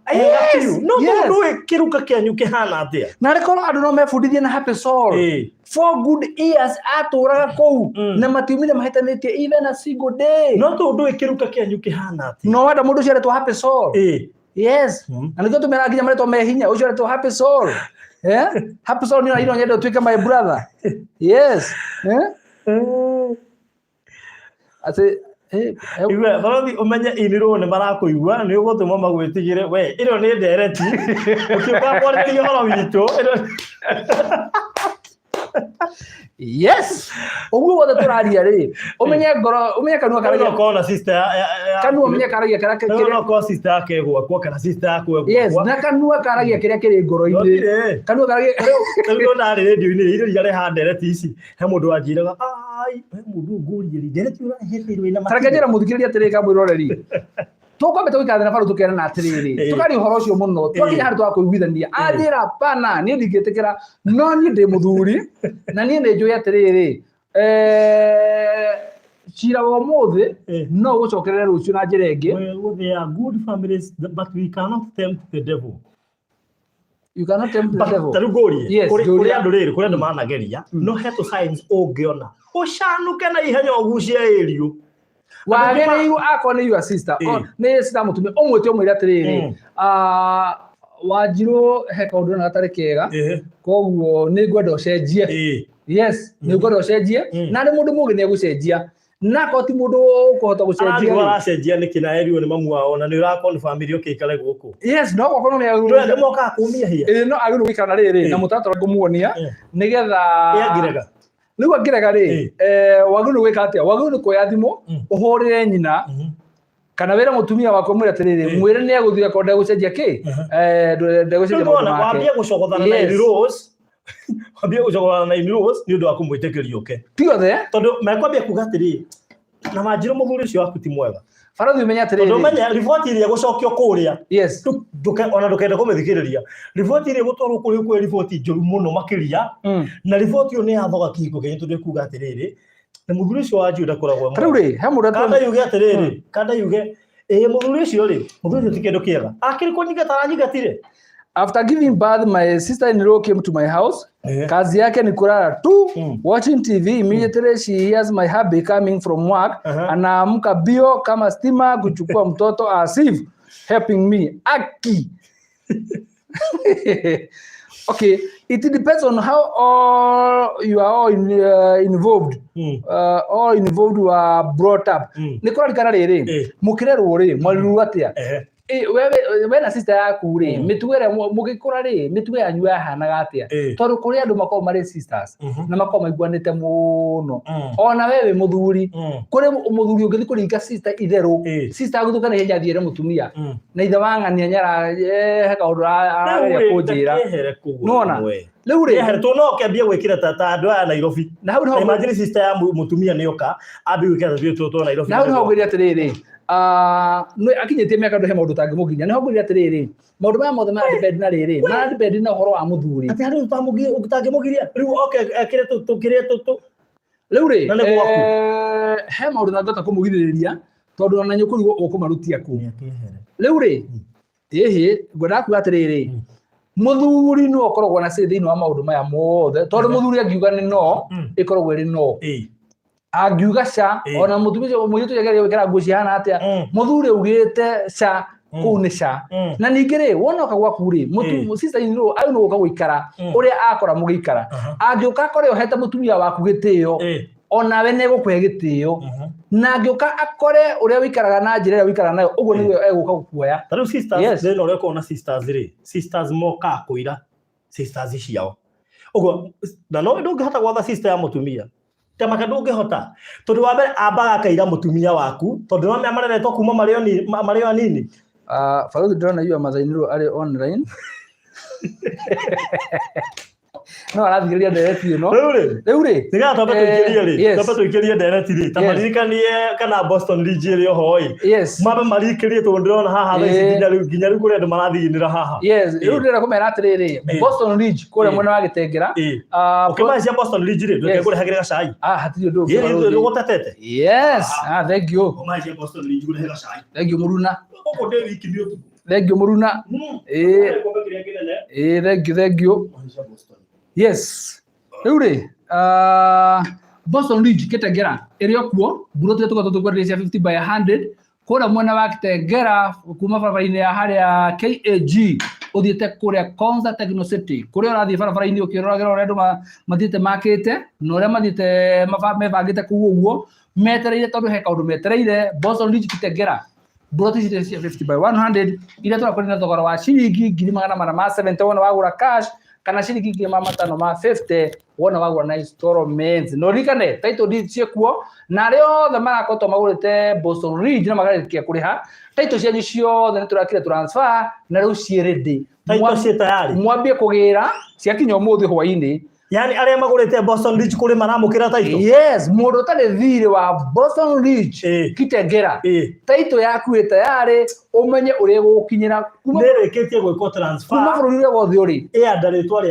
no no kiruka kianyu kihana atia na rekoro andu no mefundithia na Happy Soul 4 good years aturaga kou na matiumire mahitanitie even a single day no to ndu kiruka kianyu kihana atia no wenda mundu ciaretwo Happy Soul yes na ndio tumera nginya maretwo mehinya ucio aretwo Happy Soul Happy Soul ni ino nyende tuike my brother yes ase iwe barathi umenye iniro ne marakuigua ni ugutuma magwitigire we iro ni ndereti ukiuka kwarĩrĩria horo witũ yes uguo wothe turaria ri umenye ngoro umenye kanua karagia kona sister kanua umenye karagia kĩrĩa no ko sister yake gwakwa kana sister yake gwakwa yes na kanua karagia kĩrĩa kĩrĩ ngoro-inĩ kanua karagia rĩu na radio-inĩ irio iria reha ndereti ici he mũndũ wanjiraga ai he mũndũ ngũriĩri ndereti ũraheirwo ina matareke njĩra mũthikĩrĩria atĩrĩ kamwĩroreri tukwambe tuikathana na baru tukerana atiriri tukari uhoro ucio muno twakinya hari twakuiguithania anjira pana ni ndingitikira no ni ndi muthuri na ni ndi njui atiriri cira wa muthi no gucokerera rucio na njira ingi they are good families but we cannot tempt the devil. You cannot tempt the devil. Tarugorie kuri andu riri kuri andu manageria no heto signs ungiona ucanuke na ihenya ugucia ĩriũ wagereirwo akwa ni your sister ni sister mutumia umwite umwire atiriri Wanjiru he kaundu na gatari kega koguo ni ngwenda ucenjie yes ni ngwenda ucenjie na ni mundu mugi ni egucenjia na ko ti mundu ukuhota gucenjia ni waracenjia ni kina erio ni mamu wao na ni ura confirm irio kikale guku yes no kwa no ni ndwe moka kumia hia no agiru gikana riri na mutatara ngumuonia nigetha yagirega Nigo ngirega ri wagunu gwika atia wagunu kuoya thimu uhurire nyina kana wera mutumia wako mwira atiriri mwire ni aguthia ko ndagucenjia ki ndagucenjia maundu make wambia gucogothana na Rose wambia gucogothana na Rose ni undu wa kumwitikiria uke tiothe tondu mekwambia kuga atiri na Wanjiru muthuri ucio waku ti mwega Farathi umenya atiriri tondu menya report iria gucokio kuria yes ona ndukenda kumithikiriria report iria gutwarwo kuri ku report njuru muno makiria na report iyo ni yathoga kihiko kenyu tondu kuga atiriri na muthuri ucio wa Wanjiru ndakoragwo taruri he mundu kanda yuge atiriri kanda yuge muthuri ucio ri muthuri ucio ti kindu kiega akiri kunyiga taranyigatire. After giving birth, my sister-in-law came to my house. Kazi yake ni kulala tu, watching TV. Immediately she hears my hubby coming from work. Anaamka bio kama stima kuchukua mtoto as if helping me. Aki. Okay, it depends on how all you are all involved. All involved were brought up. Nikora likana riri, mukirerwo ri, mwaliru atia. Wewe na sister yaku ri mitugere mugikura ri mituge yanyu yahanaga atia tondu kuri andu makao mari sisters na makao maiguanite muno ona wewe muthuri kuri muthuri ungithi kuringa sister itheru sister aguthuka na henya thiere mutumia na ithe wang'ania nyara he kaundu arageria kunjira nona riu ri to no kiambia gwikira tata andu a Nairobi na hau no imagine sister ya mutumia nioka ambi gwikira vitu to Nairobi na hau no ngwiri atiriri no akinyetie miaka ndo he maundu tangimuginya niho ngwiri atiriri maundu maya mothe mara depend na riri mara depend na uhoro wa muthuri ati hari utangimugiria riu okay ekire tu riu ri he maundu ngota kumugiririria tondu ona nyukuri ukumarutia ku riu ri ngwenda kuga atiriri muthuri no okoragwo na say thiini wa maundu maya mothe tondu muthuri angiuga ni no ikoragwo iri no angiuga ca ona mutumia muitu yageria gwikira nguo cihana atia muthuri ugite ca kuu ni ca na ningi ri wonoka gwaku ri mutu sister in law ayu no uka gwikara uria akora mugikara angiuka akore ohete mutumia waku gitio ona we ne gukwe gitio na angiuka akore uria wikaraga na njira ria wikaraga nayo uguo niwe eguka gukuoya taru sisters then uria kona sisters ri sisters moka kuira sisters ciao uguo na no ndungihota gwatha sister ya mutumia tamaka ndungihota tondu wa mbere ambaga akaira mutumia waku tondu no mareretwo kuma mario anini Faruthi ndona yu amazainiro ari online no arathikiriria ndereti ino riu ri niga tamba tuikirie ndereti ri tamaririkanie kana Boston Ridge ri ohoi mabe marikirie tondu ndirona haha nginya riu kuri andu marathinira haha riu ndira kumera atiriri Boston Ridge kuri mwena wa Gitengera ukimacia Boston Ridge ri nduke kuri hagira cai hatiri ndu ri gutetete thank you ukimacia Boston Ridge kuri hagira cai thank you muruna uko de wiki miotu thank you muruna thank you yes riu ri Boston Ridge Gitengera iri okuo burote tukatugwarecia 50 by 100 kura mwena wa Gitengera kuma barabara-ini ya haria KAG uthiete kuria Konza Techno City kuria urathie barabara-ini ukiroragera uria andu mathiete makite na uria mathiete mebangite kuu uguo metereire tondu he kaundu metereire Boston Ridge Gitengera burote cia 50 by 100 ira turakuri na thogora wa ciringi 770 wona wagura cash kana ciringi 550 wona wagura na installments no rikane title deed ciekuo na rio the marakoto magurite Boston Ridge na magarikia kuriha title cianyu ciothe ni turakire transfer na riu ci ready title cia tayari mwambie kugira ciakinya umuthi hwaini yani aria magurite Boston Ridge kuri maramukira title yes mundu tari thiri wa Boston Ridge Gitengera title yaku tayari umenye uria gukinyira kuma nereketie gwiko transfer kuma bururi ria wothe uri ndaritwa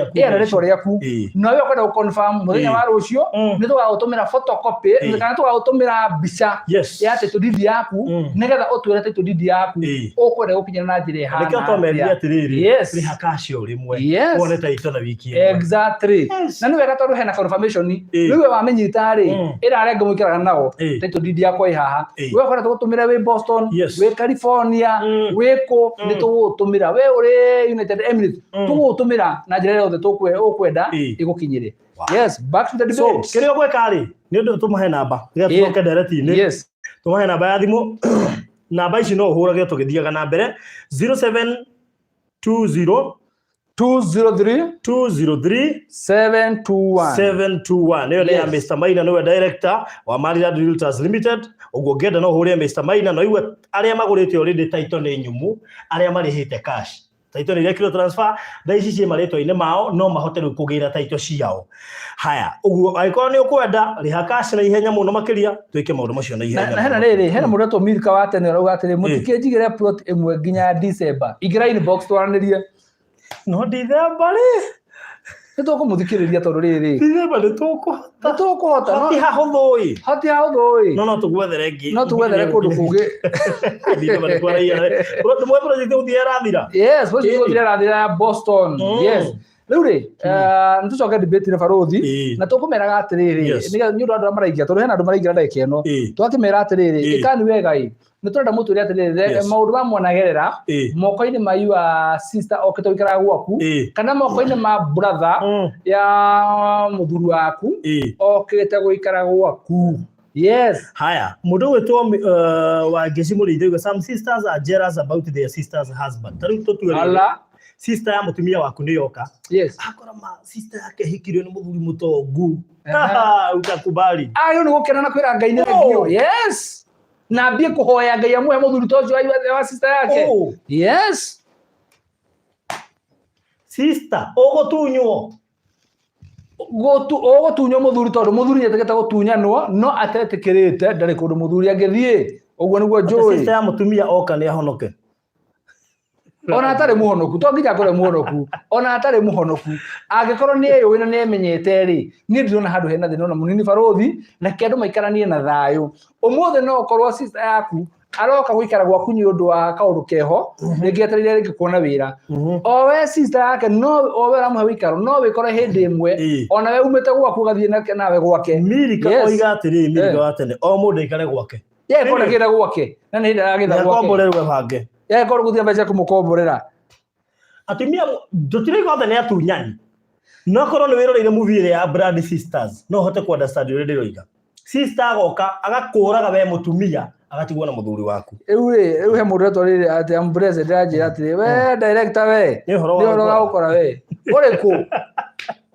riaku na we ukwenda confirm muthenya wa rucio ni tugagutumira photocopy kana tugagutumira mbica ya title deed yaku nigetha utwire title deed yaku ukwenda gukinyira na njira hana nikio tomeria atiriri ri hakacio rimwe wone title na wiki exactly na ni wega tondu hena confirmation riwe wamenyita ri ira arenga mwikaraga nao title deed yakwa ihaha we ukwenda tugutumira wi Boston wi California weko ni tugutumira we uri United Emirates tugutumira na njira yothe tukwenda igukinyire yes back to the debate so kirio gweka ri ni ndu tumahe namba ria tuke direct-ini tumahe namba ya thimu namba ici no uhurage tugithiaga na mbere 0720 203 721 niyo ya Mr. Maina niwe director wa Marriott Realtors Limited uguo ngenda no huria Mr. Maina no iwe aria magurite already title ni nyumu aria marihite cash title ni kilo transfer daici cie maritwa-ini mao no mahote kugira title ciao haya uguo aiko ni ukwenda riha cash na ihenya muno makiria twike maundu macio na ihenya na hena riri hena mureto Milka wa tene urauga atiri mutikinjigire plot imwe nginya December igira inbox twaranirie no December ri nitukumuthikiria tondu riri December nitukuhota hati hahuthui no tugwethere ngi no tugwethere kundu kugi December twaraia ro mwe project uthirathira yes project uthirathira Boston yes riu ri nitucoke debate na Faruthi na tukumeraga atiriri niga nyundo andu maraikia tondu hena andu maraikia ndagika ino twakimera atiriri ikani wega ni turenda mutu ria atiriri maundu mamwonagerera moko-ini ma your sister okete wikara gwaku kana moko-ini ma brother ya muthuri waku okete gwikara gwaku yes haya mundu wetwo wa Ngeci Murithio some sisters are jealous about their sister's husband tariu tutuere sister ya mutumia waku ni yoka akora ma sister yake hikirio ni muthuri mutongu utakubali ayo ni gukena na kwira Ngai ni ngio yes na mbie kuhoya Ngai amwe muthuri tocio wa sister yake yes sister ogotunywo ogotunywo muthuri tondu muthuri nyetegete gutunyanwo no atetikirite ndari kundu muthuri angithie uguo niguo njui sister ya mutumia oka ni ahonoke ona atari muhonoku to nginya kore muhonoku ona atari muhonoku angikorwo ni eyo wina ni emenyete ri ni ndirona handu hena thina ona munini barothi na kendu maikaranie na thayo umuthe no korwo sister yaku aroka guikara gwaku ni undu wa kaundu keho ningetereire ringi kuona wira o we sister yake no o we ramuhe wikaro no wikore hindi imwe ona we umite gwaku gathie nawe gwake Mirika oiga atiri Mirika watene o mundu ikare gwake ye kore kira gwake na ni ndagitha gwake komborerwe bange ye kore guthia mbeca kumukomborera atimia dotire gothe ni atunyani no korwo ni wiroreire movie ile ya Brad Sisters no hote ku understand uri ndiroiga sister agoka agakuraga we mutumia agatigwo na muthuri waku riu he mundu etwarire ati ambreze ndaje ati we director we ni horo ga ukora we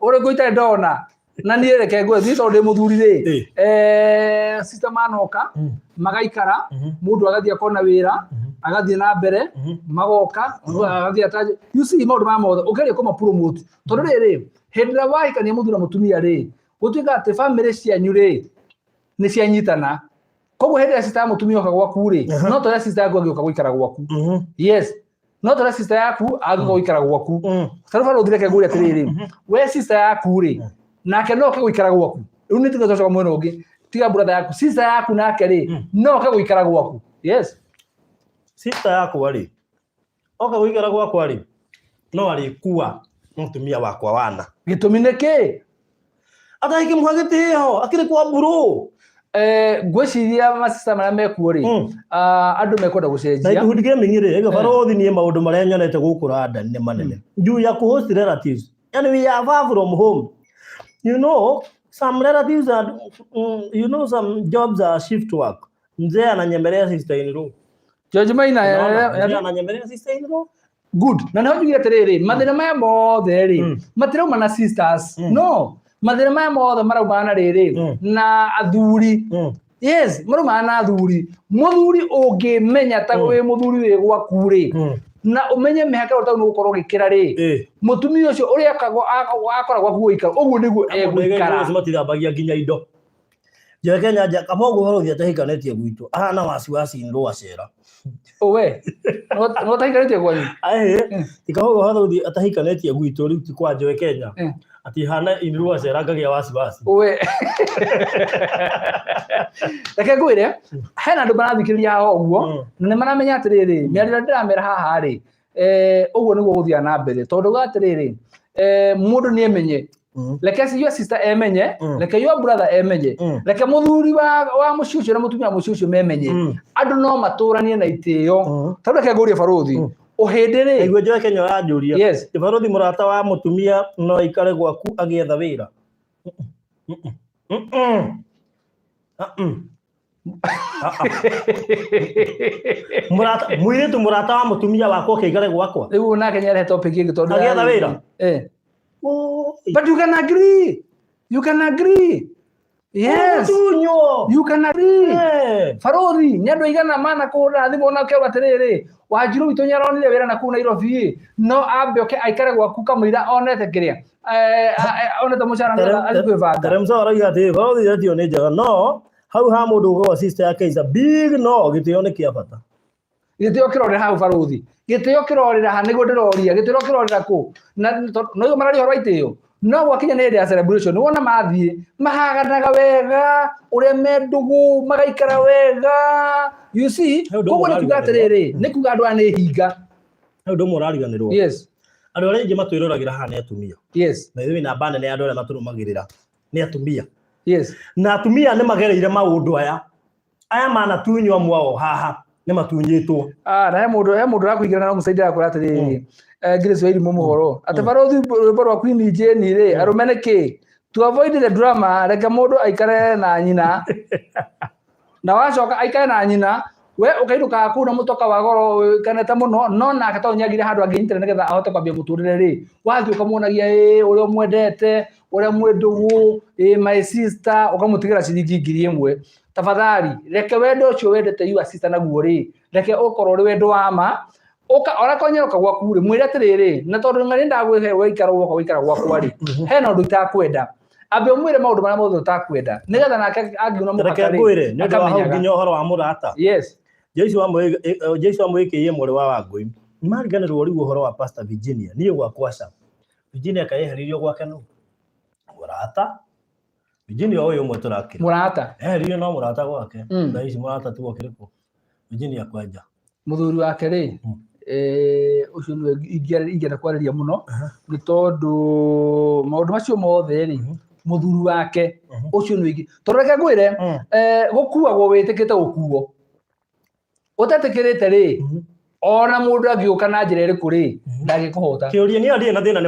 uri ku ita ndona na ni reke ngwe thi tondu muthuri ri sister manoka magaikara mundu agathia kona wira agathie na mbere magoka agathie ataje you see maundu ma mothe ugeria kuma promote tondu riri hendra waika ni muthuri na mutumia ri gutuika ati family cianyu ri ni cianyitana koguo hendra sister mutumia oka gwaku ri no tondu sister yaku agioka guikara gwaku yes no tondu sister yaku agioka guikara gwaku tarufa ro thireke nguri atiriri we sister yaku ri nake no ke guikara gwaku riu ni tiga coka mwena ungi tiga brother yaku sister yaku nake ri no ke guikara gwaku yes sister yaku ari oka guikara gwaku ari no ari kuwa mutumia wakwa wana gitumi niki ata ikimhagite ho akire kwa buru gwiciria masista maria mekuo ri andu mekwenda gucenjia na ihudige mingire ega barothi ni maundu maria nyonete gukura nda ni manene juu ya kuhost relatives and we are far from home. You know, some relatives are, some jobs are shift work. Mzee ananyemelea sister in law. George Maina ananyemelea sister in law. Good. Na ndio ngiye terere. Mathina maya mothe ri. Matirauma na sisters. No. Mathina maya mothe marauma na riri. Na athuri. Yes, marauma na athuri. Muthuri ungimenya ta wi muthuri wi gwaku ri. Na umenye mihaka utaũ no gukorwo gikira ri mutumia ucio uri akora gwaku guikara uguo niguo egwikara matithambagia nginya indo je Kenya ja kamongo barothi atahikanĩtie gwitũ ahana wasiwasi nro acera we no tahikanĩtie gwanyu tikamongo barothi atahikanĩtie gwitũ riu ti kwa je Kenya ati hana nro acera ngagia wasiwasi we reke ngwire hena andu marathikiriria ho uguo na maramenya atiriri miarira ndiramera haha ri uguo niguo guthia na mbere tondu gatiriri mundu ni emenye reke your sister emenye reke your brother emenye reke muthuri wa muciucio na mutumia muciucio memenye andu no maturanie na itio tondu reke ngurie barothi uhindiri igwe je Kenya yanjuria yes barothi murata wa mutumia no ikare gwaku agietha wira murata muiritu murata wa mutumia wako keigare gwakwa riu nake nyare topic ingi tondu agietha wira but you can agree yes you can agree barothi nyandu igana mana kura thimu na kewa atiriri Wanjiru witu nyaronire wira na ku Nairobi no ambe oke aikare gwaku kamwira onete kiria onete mucara alikwivanga Teremsa arauga ati barothi atio ni njega no hau ha mundu ugo sister yake is a big no gitio ni kia bata gitio kirorera hau barothi gitio kirorera ha niguo ndiroria gitio kirorera ku no marari horo itio no gwakinya ni ya celebration wona mathie mahaganaga wega ure mendugu magaikara wega you see koguo ni kuga atiriri ni kuga andu ani hinga hau ndo murariganirwo yes andu aria ingi matwiruragira ha ni atumia yes na ithui na bane ni andu aria maturumagirira ni atumia yes na atumia ni magereire maundu aya manatunywa mwao haha ni matunyitwo na he mundu rakuigira na musaidira akora atiriri Grace Wairi muhoro ati barothi rwimbo Queen Jane ri arumene ki to avoid the drama reke mundu aikare na nyina na wacoka aikare na nyina we ukairuka ku na mutoka wa goro kaneta muno no nake to nyagire handu anginyitire nigetha ahote kwambia muturire ri wathi ukamuonagia uria mwendete uria mwendugu my sister ukamutigira ciringi 1000 tafadhali reke wendo ucio wendete your sister naguo ri reke ukorwo ri wendo wa ma ora konyeroka gwaku ri mwire atiriri na tondu ngari ndagwihe weikara woka weikara gwaku ri hena ndu itakwenda ambe umwire maundu maria mothe utakwenda nigetha nake angiuna mukakari reke ni ndo hau nginya horo wa murata yes Jesu amwikiie mwiri wa Wangui mariganĩrwo rĩu ũhoro wa Pastor Virginia niĩ gwakwa ca Virginia kaeheririo gwake no mũrata Virginia ũyũ ũmwe tũrakĩra mũrata eheririo no mũrata gwake thaa ici mũrata tu okĩrĩkũ Virginia kwanja mũthuri wake rĩ ucio nĩ ingĩenda kwarĩria mũno nĩ tondũ maũndũ macio mothe rĩ mũthuri wake ucio nĩ ingĩ tondũ reke ngwĩre gũkuagwo wĩtĩkĩte gũkuo ũtetĩkĩrĩte rĩ ona mũndũ angĩũka na njĩra ĩrĩkũ rĩ ndangĩkũhota kĩũria nĩ andĩ na thĩna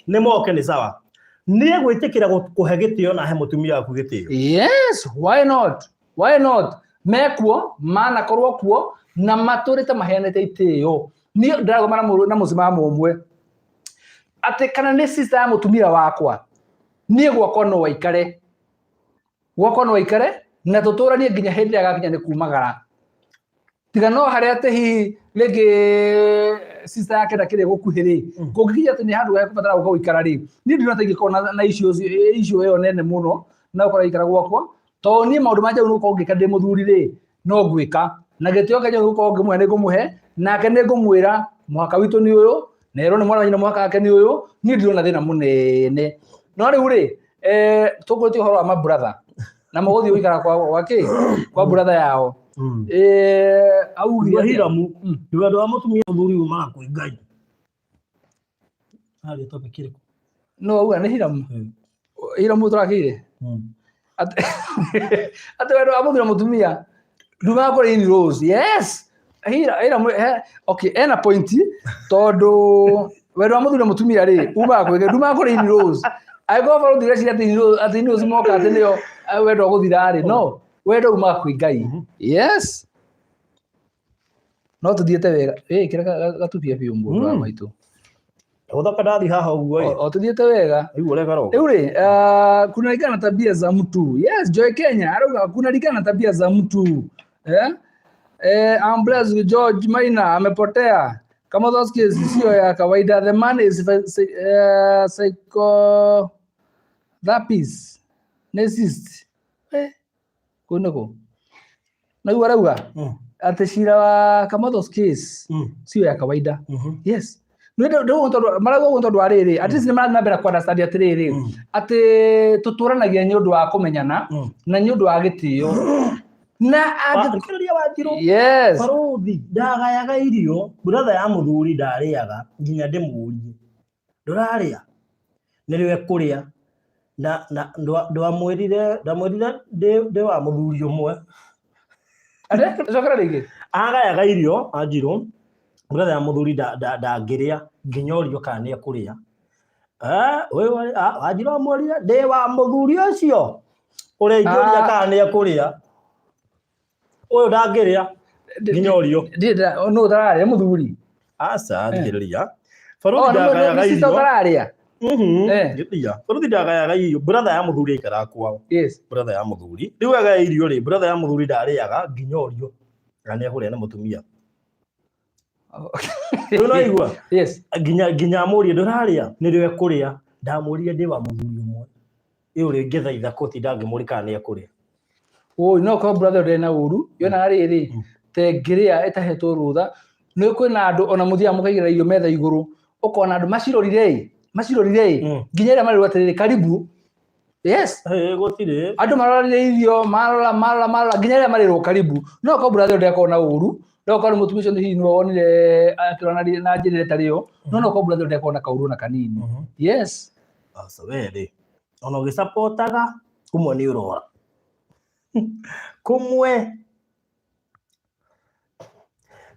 nĩ moke nĩ sawa nĩ gwĩtĩkĩra kũhe gĩtĩo na he mũtumia waku gĩtĩo yes why not mekuo manakorwo kuo na matũrĩte maheanĩte itĩo niĩ ndĩragoma na mũsimamo ũmwe atĩ kana nĩ sister ya mũtumia wakwa niĩ gwakwa no waikare na tũtũranie nginya hĩndĩ ĩrĩa agakinya nĩ kumagara tiga no harĩa atĩ hihi rĩngĩ sister yake ndakĩrĩ gũkuhĩ rĩ kũngĩkinya atĩ nĩ handũ ga kũbatara gũka gũikara rĩ niĩ ndirona ta ingĩkorwo na issue ĩyo nene mũno na ũkorwo ikara gwakwa tondũ niĩ maũndũ manja nĩ gũkorwo ngĩka ndĩ mũthuri rĩ no ngwĩka na gĩtĩo kĩnja gũkorwo ngĩmũhe nĩ ngũmũhe nake nĩ ngũmwĩra mũhaka witũ nĩ ũyũ na ĩrwo nĩ mwana wa nyina mũhaka wake nĩ ũyũ niĩ ndirona thĩna mũnene no rĩu rĩ tũkũrĩtie ũhoro wa mabrother na mũgũthiĩ gũikara kwa brother yao augire Hiramu nduga wa mũtumia mũthuri uma kwĩ Ngai harĩ topic ĩrĩkũ no auga nĩ Hiramu tũrakĩire atĩ wendo wa mũthuri na mũtumia nduma kũrĩ in rose yes Hiramu okay ena point tondũ wendo wa mũthuri na mũtumia rĩ uma kwĩ nduma kũrĩ in rose aigo baro direct atĩ in rose moka atĩ nĩyo wendo gũthira rĩ no wendo uma kwĩ Ngai yes no tuthiĩte wega kĩreka gatubia biũ mũndũ wa maitũ ũthaka ndathi haha ũguo o tuthiĩte wega rĩu rĩ kunalingana na tabia za mtu yes Joy Kenya arauga kunalingana na tabia za mtu Ambrose George Maina amepotea kama those cases sio ya kawaida the man is psychotherapist narcissist kunako na arauga atĩ cira wa kama those case sio ya kawaida yes ndio marago tondu wa rĩrĩ at least nĩ marathiĩ na mbere ku understand atĩrĩrĩ atĩ tũtũranagia nĩ ũndũ wa kũmenyana na nĩ ũndũ wa gĩtĩo na angĩkĩrĩria Wanjirũ yes baruthi ndagayaga irio brother ya mũthuri ndarĩaga nginya ndĩmũrie ndũrarĩa nĩrĩwe kũrĩa na ndamwĩrire ndĩ wa mũthuri ũmwe cokera rĩngĩ agayaga irio Wanjirũ brother ya mũthuri ndangĩrĩa nginya orio kana nĩ ekũrĩa Wanjirũ amwĩrire ndĩ wa mũthuri ũcio ũrĩa ingĩũria kana nĩ ekũrĩa ũyũ ndangĩrĩa nginya orio no ũtararĩa mũthuri aca thikĩrĩria baruthi ndagayaga irio ũtararĩa gĩtia baruthi ndagayaga irio brother ya mũthuri aikaraga kwao yes brother ya mũthuri rĩu agaya irio rĩ brother ya mũthuri ndarĩaga nginya orio kana nĩ ekũrĩa na mũtumia unaigua yes nginya amũrie ndũrarĩa nĩrĩwe kũrĩa ndamũrie ndĩ wa mũthuri ũmwe ũrĩa ngĩthaitha koti ndangĩmũrĩ kana nĩ ekũrĩa no ko brother ndena ũru yona rĩrĩ tengĩrĩa ĩtahetwo rũtha nĩ kwĩna andũ ona mũthia mũkaigĩra irio metha igũrũ ũkona andũ macirorire nginya ĩrĩa marĩrwo atĩrĩrĩ karibu yes gũtirĩ andũ marorire irio marora nginya ĩrĩa marĩrwo karibu no ko brother ndekona na ũru no ko mũtumia ũcio hihi nĩ wonire akĩrona na njĩra ĩtarĩ yo no ko brother ndekona kaũru na kanini yes asa wele ona ũgĩsupportaga kumwe nĩ ũrora kumwe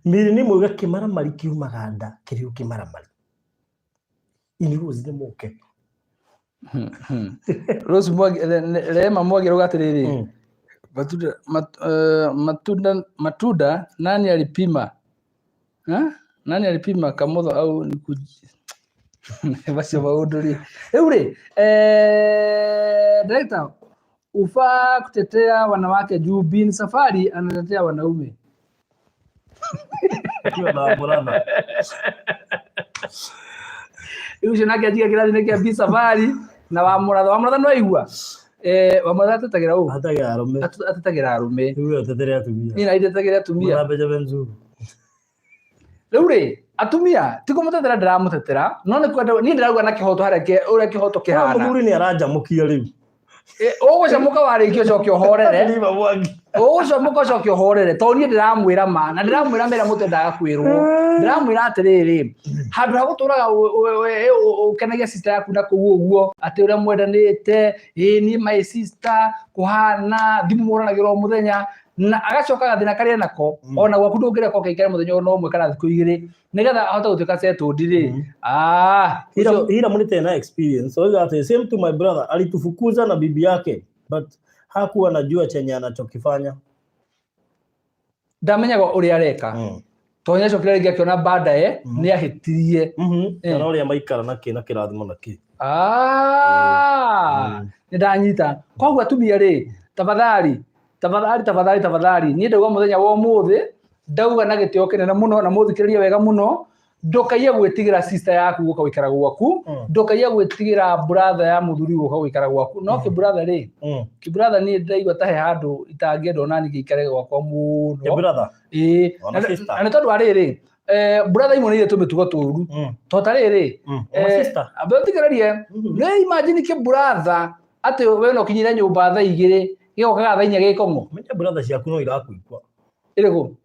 miri nĩ mwega kĩmaramari kiumaga nda kĩrĩo kĩmaramari iniruzi nĩ mũke Rose Rema Mwangi rauga atĩrĩrĩ matunda nani alipima kamotho au basi maũndũ rĩu rĩ director ufaa kutetea wanawake juu Bin Safari anatetea wanaume kiwa na brother Yusho nake ajiga kirathi kia Bin Safari na wa muratha no igua wa muratha atetagira u atetagira arume rĩu atetere atumia ina itetagira atumia na Benjamin Zulu Riu ri atumia tiko mutetera ndiramutetera no ni kwenda ni ndirauga na kihoto hareke uria kihoto kihana muthuri ni aranjamukia riu ugucamuka warikio coke uhorere ugucamuka coke uhorere to ni ndiramwira ma na ndiramwira mera mutendaga kwirwo ndiramwira atiriri handu ha guturaga ukenagia sister yaku na kuu uguo ati uria mwendanite ni my sister kuhana thimu muranagirwo muthenya na agacoka gathina karia nako ona gwaku ndungire koke ikare muthenya no umwe kana thiku igiri nigetha ahota gutuika settled ri hira munite na experience so that same to my brother alitufukuza na bibi yake but hakuwa anajua chenye anachokifanya ndamenyaga uria areka tonya cokire ringi akiona baadaye ni ahitirie na uria maikara na kirathimo na ki ni ndanyita koguo atumia ri tafadhali ni ndauga muthenya wa umuthi ndauga na gitio kinene muno na muthikiriria wega muno ndukaia gwitigira sister yaku guka wikara gwaku ndukaia gwitigira brother ya muthuri guka wikara gwaku no ki brother ri ki brother ni ndaigua tahe handu itangienda onani gikare gwakwa muno ki brother na ni tondu ariri brother imwe ni tumitugo turu to tariri sister abetikirarie ni imagine ki brother ati we no kinyira nyumba tha igiri gikokaga tha inya gikongo menya brother ciaku no irakuikwa iriku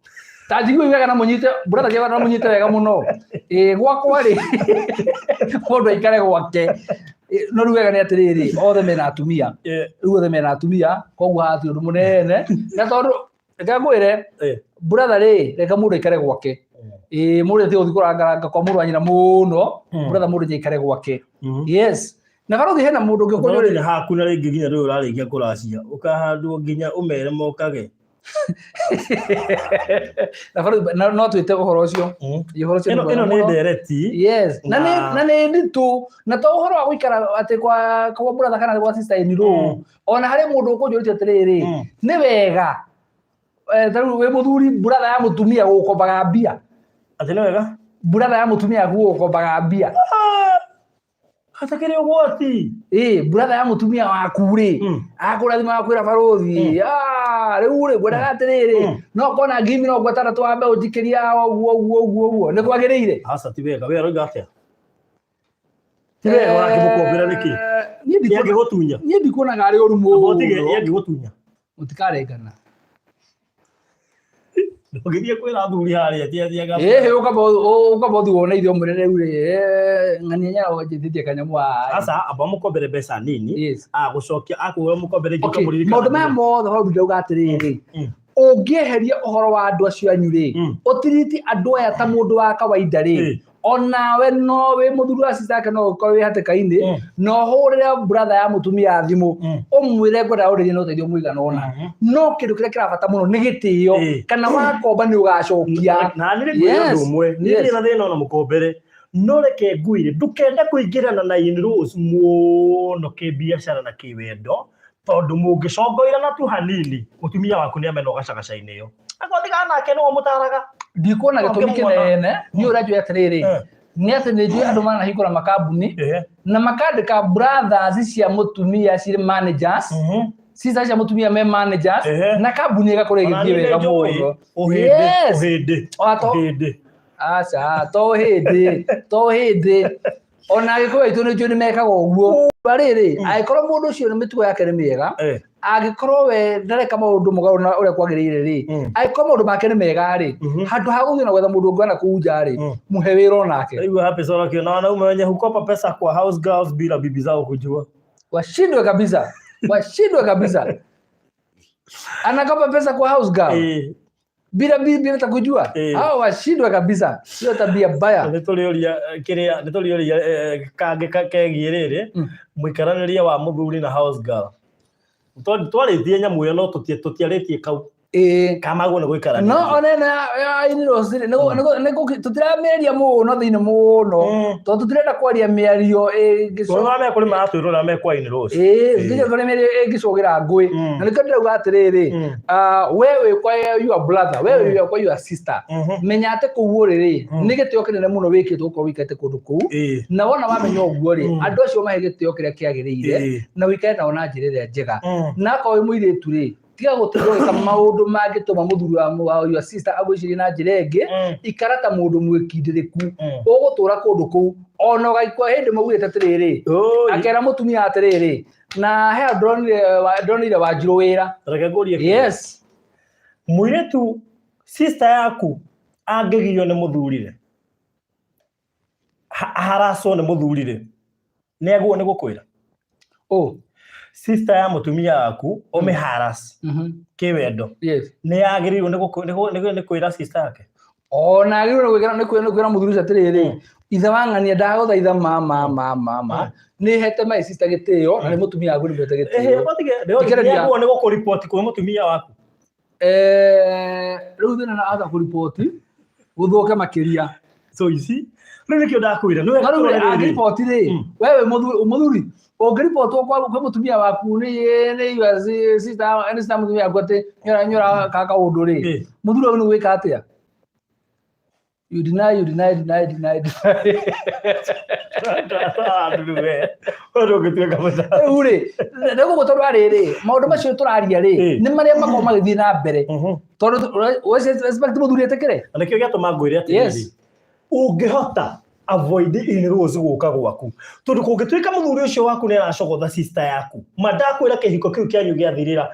tajigwe wega na munyite brother ciaku na munyite wega muno gwakwa ri mundu aikare gwake no ruwega ni atiriri othe mena atumia riu othe mena atumia koguo hati undu munene na tondu reka ngwire brother ri reka mundu aikare gwake mundu ti uthikurangaranga kwa mundu anyina muno brother mundu aikare gwake yes na garuthi hena mundu ungi ukonyo ri haku na ringi nginya riu urarikia kuracia ukahandwo nginya umere mokage no twite uhoro ucio ino ni ndereti yes na ni nditu na to uhoro wa guikara ati kwa brother kana kwa sister in law ona hari mundu ukonyo atiriri ni wega taru we muthuri brother ya mutumia gukombaga mbia ati ni wega brother ya mutumia gukombaga mbia hatakire ugwati brother ya mutumia waku ri akurathima akwira barothi riu ri gwenda atiriri no kona ngimi no gwatara twambe ujikiria uguo ni kwagiriire asa ti wega we roiga atia ti wega urakimukombera niki ni ngigutunya ni ndikuona gari oru mu ni ngigutunya mutikarengana Ogithie kwira thuri haria ti athiaga ukabothi wona ithio murere ure ng'ania nya ojithithie kanyamu asa aba mukombere mbeca nini gucokia akuwe mukombere ngika muririka maundu maya mothe ho ndauga atiriri ungieheria uhoro wa andu acio anyu ri utiriti andu aya ta mundu wa kawaida ri onawe no we muthuri wa sister yake no ukorwo wi hatikaini no hurire brother ya mutumia thimu umwire ngwenda uririe no teithio muigana ona no kindu kiria kirabata muno ni gitio kana wakomba ni ugacokia na ni ri umwe ni ri na thina ona mukombere no reke nguire ndukenda kuingirana na in-laws muno kibiashara na kiwendo tondu mungicongoirana tu hanini mutumia waku ni amena gacagacaini iyo akothigana nake no mutaraga ndikuona gitumi kinene ni urajua atiriri ni ati ni juu andu mana hikura makambuni na makandika brothers cia mutumia ciri managers sister cia mutumia me managers na kambuni igakora igithie wega muno uhindi acha to hindi ona gikuwa itu ni mekaga uguo bariri aikorwo mundu ucio ni mitugo yake ni miega agikorwo we ndareka maundu mugaru na uria kwagirire ri aikorwo maundu make ni mega ri handu ha guthina gwetha mundu ungana kuuja ri muhe wira onake aigu happy sora kiona na ume wenye hukopa pesa kwa house girls bila bibi zao kujua washindwe kabisa anakopa pesa kwa house girl bila bibi hata kujua hao washindwe kabisa sio tabia mbaya nitulioria kange kegirire muikaraniria wa muthuri na house girl twaritie nyamu yo no tutiaritie kau kamago na guikarania no onena ini rosiri nego tutirameria muno thini muno to tutirenda kwaria miario gicoga me kuri maratwirora me kwa ini ros nginya kuri meria gicogira ngui na nikandauga atiriri wewe kwa your brother wewe kwa your sister menya ate kuguo riri ni gitio kinene muno wikitwo ko wikete kundu kuu na wona wamenya uguo ri andu acio mahe gitio kiria kiagirire na wikae na ona njirire njega na ko we muiritu ri tiga gutirwo ika maundu mangituma muthuri wa your sister agwicirie na njira ingi ikarata mundu mwikindiriku ugutura kundu kuu ona gaikwa hindi mugwite tiriri akera mutumia atiriri na he ndronire Wanjiru wira reke ngurie yes muiretu sister yaku angigiyo ni muthurire haraso ni muthurire neguo ni gukwira sister ya mutumia yaku omeharas kiwendo ni yagirirwo ni kwira sister yake ona agirwo ni kwira muthuri atiriri ithe wang'ania ndaguthaitha mama ni hete my sister gitio na ni mutumia yaku ni mwete gitio neguo ni gukuripoti kwa mutumia waku riu thina na atha kuripoti guthoke makiria so you see riu nikio ndakwira no report ri wewe muthuri ungiripotwo kwa mutumia waku ni sister ni sister mutumia yaku ati nyora kaka undu ri muthuri uyu ni gwika atia you deny uri nego gutorwa riri maundu macio turaria ri ni maria makoma magithii na mbere tondu respect muthuri etekere nikio giatuma ngwire ati ungihota avoid inruzi guka gwaku tondu kungituika muthuri ucio waku ni aracogotha sister yaku mandakwira kihiko kiu kianyu giathirira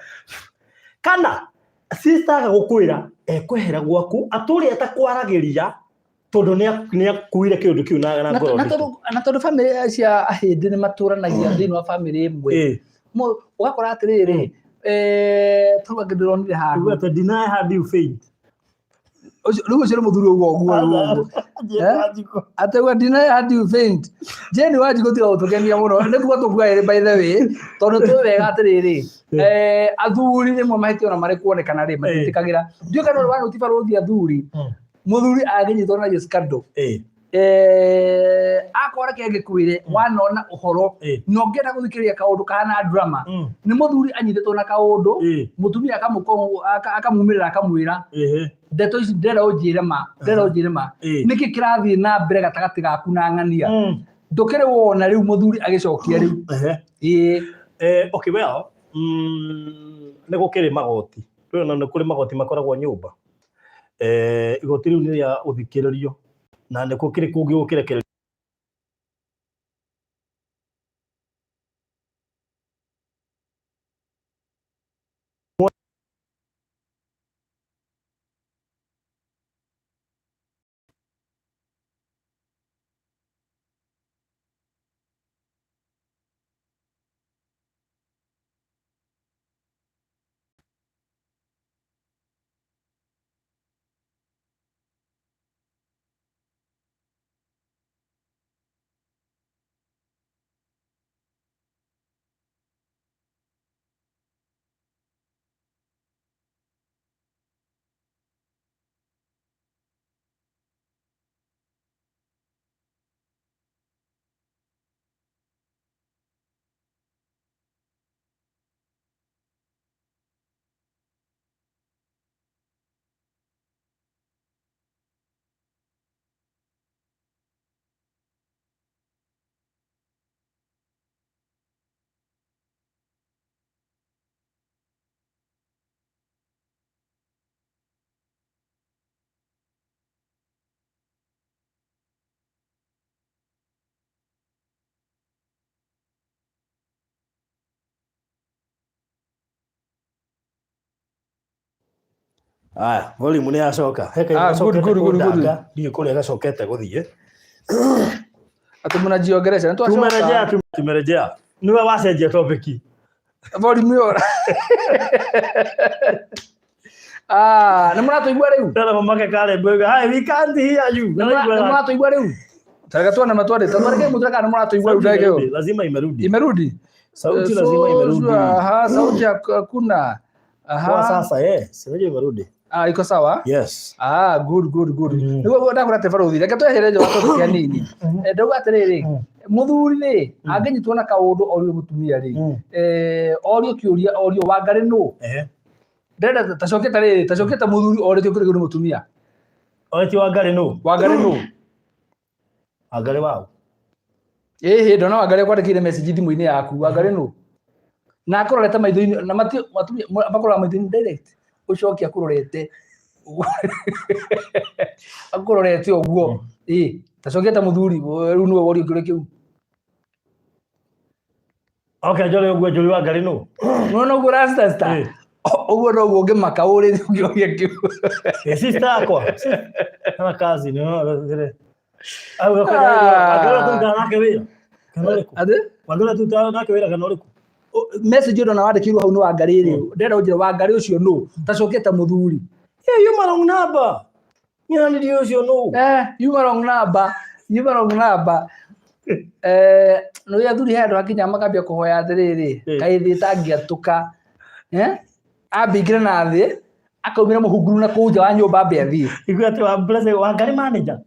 kana sister agagukwira ekwehera gwaku aturi atakwaragiria tondu ni akuire kindu kiu na ngoro na tondu family cia ahindi ni maturanagia thini wa family imwe ugakora atiriri tuga ngironire handu to deny how you faint riu ucio muthuri uguo atagwa deny how you faint Jane Wanjiru tiga utugenia muno ni kuga tukuga by the way tondu tu wega atiriri athuri ni mwe mahitio na mari kuonekana ri matitikagira ndio kana wana utibaruthi athuri muthuri aginyitwo na scandal akora kengikuire wanona uhoro nongera guthikiria kaundu kana drama ni muthuri anyititwo na kaundu mutumia akamumirira akamwira ndeto ici ndera unjire ma niki kirathi na mbere gatagati gaku na ng'ania ndukire wona riu muthuri agicokia riu okay well ni gukiri magoti twona ni kuri magoti makoragwo nyumba igoti riu ni ria uthikiririo na ni kukiri kungi gukirekererio aya volume ni yacoka heka good ndio kule gacokete guthie ati munajiongeresha tumerejea niwe wacenjia topic volume yora ni muratuigua riu tena mamake kale bwega hai we can't hear you ni muratuigua riu tareka tuana matwade tamareke mutraka ni muratuigua riu ndageo lazima imerudi sauti lazima imerudi sauti hakuna kwa sasa sio imerudi iko sawa yes good nigo ndakura tefaruthi reke twehereje watoto kia nini ndauga atiriri muthuri ni anginyitwo na kaundu orio mutumia ri orio kiuria orio Wangari no ndenda tacoketa muthuri orio kiuria mutumia orio Wangari no Wangari wao ndona Wangari kwandikire message thimu-ini yaku Wangari no na akororete maitho-ini na makorora maitho-ini direct ucokia akororete akororete uguo tacokete muthuri riu niwe worio kiuria kiu okay njore uguo njuri wa ngari no no uguo rasta uguo no uguo ngimaka uri kiuria kiu sister akwa kana kazi no ngire au ngakora tu nake wira kana riku ngakora tu nake wira kana riku message ndo na wandikirwo hau ni wa ngari ri ndenda unjira wa ngari ucio no tacokete muthuri you wrong number nyani ndio ucio no you wrong number no ya thuri handu akinya makambia kuhoya atiriri kaithi tangiatuka ambingire na thi akaumira muhunguru na kuja wa nyumba ambe athie igwe ati wa bless wa ngari manager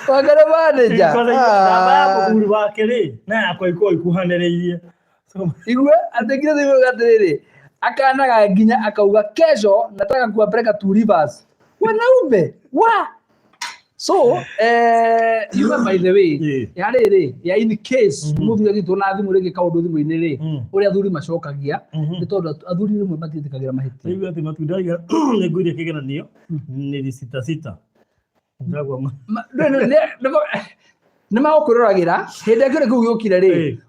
wangare manager baba muhuri wake ri na yako ikuhaniriirie igwe atekire thimu gatiriri akanaga nginya akauga kesho nataka kuwapeleka Two Rivers wanaume so you know by the way yariri ya in case muthuri gitu na thimu rigi kaundu thimu-ini ri uria athuri macokagia ni tondu athuri rimwe matithikagira mahiti igwe ati matundaiga ni nguire kigeranio ni risita ndagwa ni magukururagira hindi ngire kiu giukire ri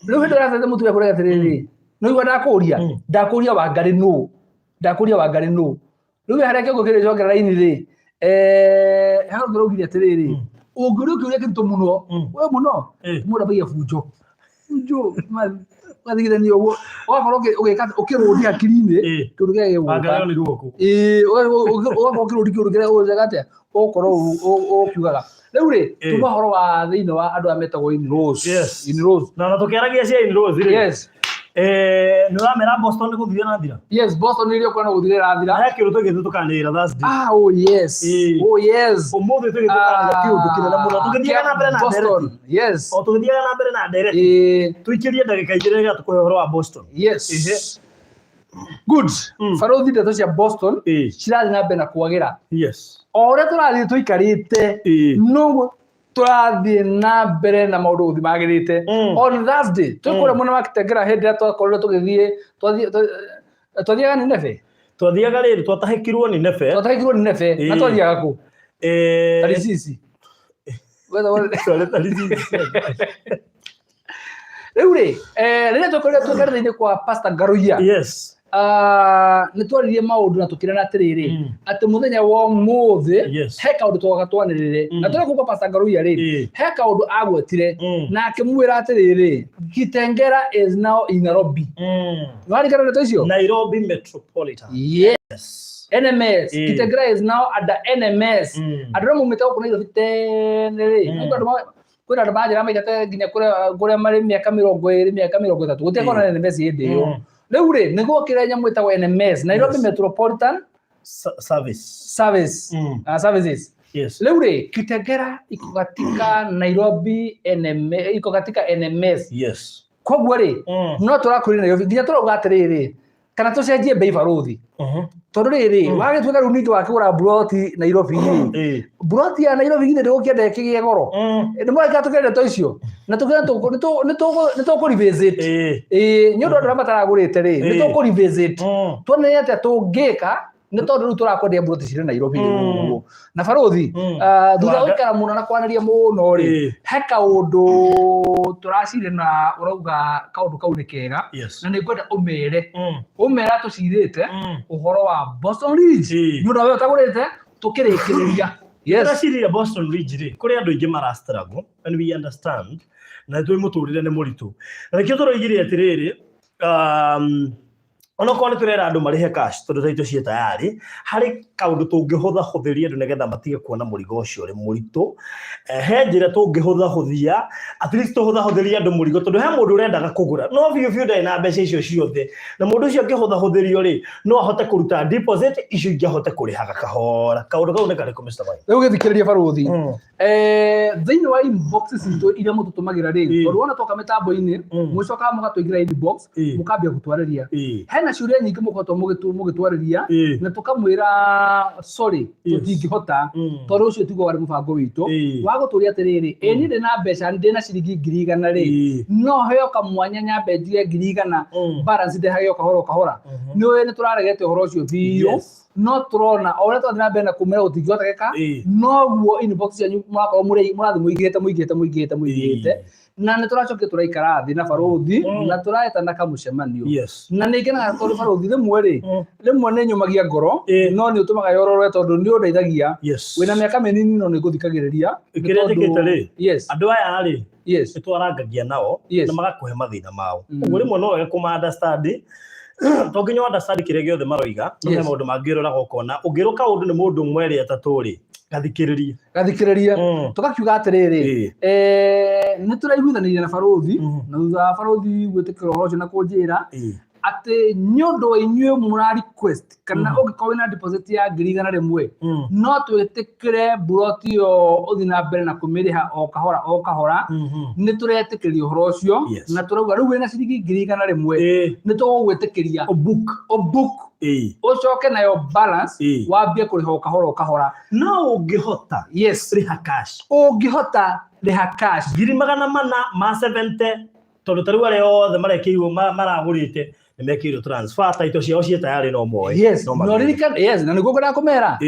riu hindi ratete mutu ya kurega tiriri no igwa ndakuria wa ngari no riu haria kiugo kiri jogera ini ri hano ndĩraugire atĩrĩrĩ ũngĩũria kĩũria kĩritũ mũno we mũno mũndũ ambagia bunjo gathigithania ũguo ũgakorwo ũkĩrũndia akiri-inĩ kĩũndũ kĩrĩa gĩgũka ũgakorwo ũkĩrũndia kĩũndũ kĩrĩa ũnjega atĩa ũgũkorwo ũkiugaga rĩu rĩ tuma ũhoro wa thĩinĩ wa andũ aya metagwo in-laws na tũkĩaragia cia in-laws rĩ nĩ ũramera Boston nĩ gũthire na thira Boston nĩ irio kwenda gũthire na thira he kĩndũ tũgĩthiĩ tũkanĩrĩra Thursday ũmũthĩ tũgĩthiĩ tũkanĩrĩra kĩũndũ kĩnene mũno tũgĩthiaga na mbere na Boston tũgĩthiaga na mbere na ndereti tũikĩrie ndagĩka igĩrĩ rĩrĩa tũkũhe ũhoro wa Boston good barothi ndeto cia Boston cirathiĩ na mbere na kwagĩra o ũrĩa tũrathiĩ tũikarĩte noguo tũrathiĩ na mbere na maũndũ gũthiĩ magĩrĩte on Thursday twĩkũrĩa mwena wa Kitengela hĩndĩ ĩrĩa twakorirwo tũgĩthiĩ twathiaga Nineve twathiaga rĩrĩ twatahĩkirwo Nineve na twathiaga kũ Tarisisi rĩu rĩ rĩrĩa twakorirwo twĩkarĩte-inĩ kwa Pastor Ngaruia nĩ twaririe maũndũ na tũkĩrana atĩrĩrĩ atĩ mũthenya wa ũmũthĩ he kaũndũ twaga twanĩrĩre na tũrĩa kuuga Pastor Ngaruia rĩ he kaũndũ agwetire na akĩmwĩra atĩrĩrĩ Kitengela is now in Nairobi nĩwarikana ndeto icio Nairobi Metropolitan NMS Kitengela is now under NMS andũ arĩa maumĩte gũkũ Nairobi tene rĩ kwĩna andũ manjĩra maigate nginya kũrĩa marĩ mĩaka 20 mĩaka 30 gũtiakorwo na NMS hĩndĩ ĩyo rĩu rĩ nĩ gwokĩra nyamũ ĩtagwo NMS Nairobi Metropolitan Services rĩu rĩ Kitengela iko katika Nairobi iko katika NMS koguo rĩ no tũrakũrĩa Nairobi nginya tũrauga atĩrĩrĩ kana tũcenjie mbei barothi tondũ rĩrĩ wagĩtuĩka rĩu ningĩ wakĩgũra buroti Nairobi buroti ya Nairobi githĩ ndĩgũkĩenda ĩkĩgĩe goro nĩ mũreka tũkĩenda ndeto icio na tũkĩenda nĩ tũkũ-revisit nĩ ũndũ andũ arĩa mataragũrĩte rĩ nĩ tũkũ-revisit tuone atĩa tũngĩka nĩ tondũ rĩu tũrakwendia buroti cirĩ Nairobi ũguo na barothi thutha wa gũikara mũno na kwanĩria mũno rĩ he kaũndũ tũracire na ũrauga kaũndũ kau nĩ kega na nĩ ngwenda ũmere tũcirĩte ũhoro wa Boston Ridge nĩ ũndũ we ũtagũrĩte tũkĩrĩkĩrĩria tũracirĩria Boston Ridge rĩ kũrĩ andũ aingĩ mara-struggle and we understand na nĩ tũĩ mũtũrĩre nĩ mũritũ na nĩkĩo tũroigire atĩrĩrĩ onokorwo nĩ tũrera andũ marĩhe cash tondũ taitũ ciĩ tayarĩ harĩ kaũndũ tũngĩhũthahũthĩria andũ nĩgetha matige kuona mũrigo ũcio ũrĩ mũritũ he njĩra tũngĩhũthahũthia at least tũhũthahũthĩrie andũ mũrigo tondũ he mũndũ ũrendaga kũgũra no biũ ndarĩ na mbeca icio ciothe na mũndũ ũcio angĩhũthahũthĩrio rĩ no ahote kũruta deposit icio ingĩ ahote kũrĩhaga kahora kaũndũ kau nĩ karĩkũ Mr. Mike rĩu gĩthikĩrĩria barothi thĩinĩ wa inboxes citũ iria mũtũtũmagĩra rĩ tondũ wona toka mĩtambo-inĩ mũcokaga mũgatũingĩra inbox mũkambia gũtwarĩria hena ciũria nyingĩ mũkoretwo mũgĩtwarĩria na tũkamwĩra sorry tũtingĩhota tondũ ũcio tiguo warĩ mũbango witũ wa gũtũria atĩrĩrĩ niĩ ndĩ na mbeca ndĩ na ciringi 100 rĩ no heo kamwanya nyambe njige 100 balance ndehage o kahora nĩ tũraregete ũhoro ũcio biũ no tũrona o ũrĩa twathi na mbere na kũmera gũtingĩhotekeka noguo inbox cianyu mũrakorwo mũrathiĩ mũingĩhĩte na nĩ tũracokia tũraikara thĩ na barothi na tũraetana kamũcemanio na nĩ ngenaga tondũ barothi rĩmwe nĩ nyũmagia ngoro no nĩ ũtũmaga yorore tondũ nĩ ũndeithagia wĩna mĩaka mĩnini no nĩ ngũthikagĩrĩria kĩrĩa njĩkĩte rĩ andũ aya rĩ nĩ twarangagia nao na magakũhe mathĩna mao ũguo rĩmwe no wega kũma-understand to nginya understand kĩrĩa gĩothe maroiga no he maũndũ mangĩ ũroraga ũkona ũngĩrũka ũndũ nĩ mũndũ ũmwe erĩ atatũ rĩ gathikĩrĩria tũgakiuga atĩrĩrĩ nĩ tũraiguithanĩria na barothi na thutha wa barothi gwĩtĩkĩra ũhoro ũcio na kũnjĩra atĩ nĩ ũndũ wa inyuĩ mũra request kana ũngĩkorwo wĩna deposit ya 100 no twĩtĩkĩre mburoti ĩyo ũthiĩ na mbere na kũmĩrĩha o kahora nĩ tũretĩkĩria ũhoro ũcio na tũrauga rĩu wĩna ciringi 100 nĩ tũgũgwĩtĩkĩria o book ucoke nayo balance wambie kũrĩha o kahora no ũngĩhota rĩha cash ũngĩhota rĩha cash 470 tondũ tarĩu arĩa othe marekĩirwo maragũrĩte nĩ mekĩirwo transfer title ciao ciĩ tayarĩ no moe no ririkana na nĩguo ngwenda kũmera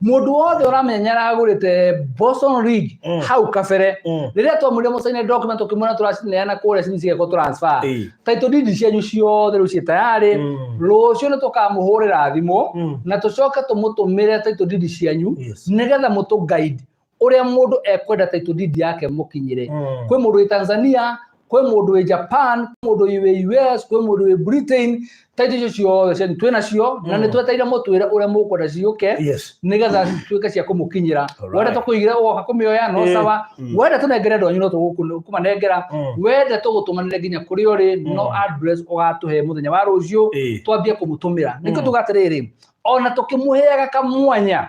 mũndũ wothe ũramenya aragũrĩte Boston Rig hau kabere rĩrĩa twamwĩrire mũcaine document ũkĩmwĩra tũracineana kũrĩa cigekwo transfer title deed cianyu ciothe rĩu ciĩ tayarĩ rũciũ nĩ tũkamũhũrĩra thimũ na tũcoke tũmũtũmĩre title deed cianyu nĩgetha mũtũ guide ũrĩa mũndũ ekwenda title deed yake mũkinyĩre kwĩ mũndũ wĩ Tanzania kwĩ mũndũ wĩ Japan kwĩ mũndũ wĩ US kwĩ mũndũ wĩ Britain title icio ciothe twĩ nacio na nĩ twetereire mũtwĩre ũrĩa mũkwenda ciũke nĩgetha tuĩke cia kũmũkinyĩra wenda tũkũigĩra woka kũmĩoya no sawa wenda tũnengere ndwanyu no tũkũmanengera wenda tũgũtũmanĩre nginya kũrĩa ũrĩ no address ũgatũhe mũthenya wa rũciũ twambie kũmũtũmĩra nĩkĩo tugaatĩrĩrĩ ona tũkĩmũheaga kamwanya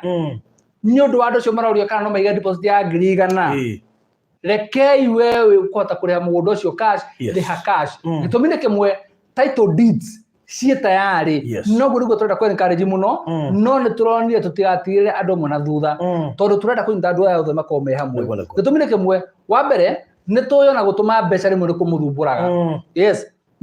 nĩ ũndũ wa andũ acio marorio kana no maige deposit ya 100 rekei wewe ũkũhota kũrĩha mũgũnda ũcio cash rĩha cash gĩtũmi nĩ kĩmwe title deeds ciĩ tayarĩ noguo nĩguo tũrenda kũ-encourage mũno no nĩ tũronire tũtigatigĩrĩre andũ amwe na thutha tondũ tũrenda kũnyita andũ aya othe makorwo me hamwe gĩtũmi nĩ kĩmwe wa mbere nĩ tũĩ ona gũtũma mbeca rĩmwe nĩ kũmũthumbũraga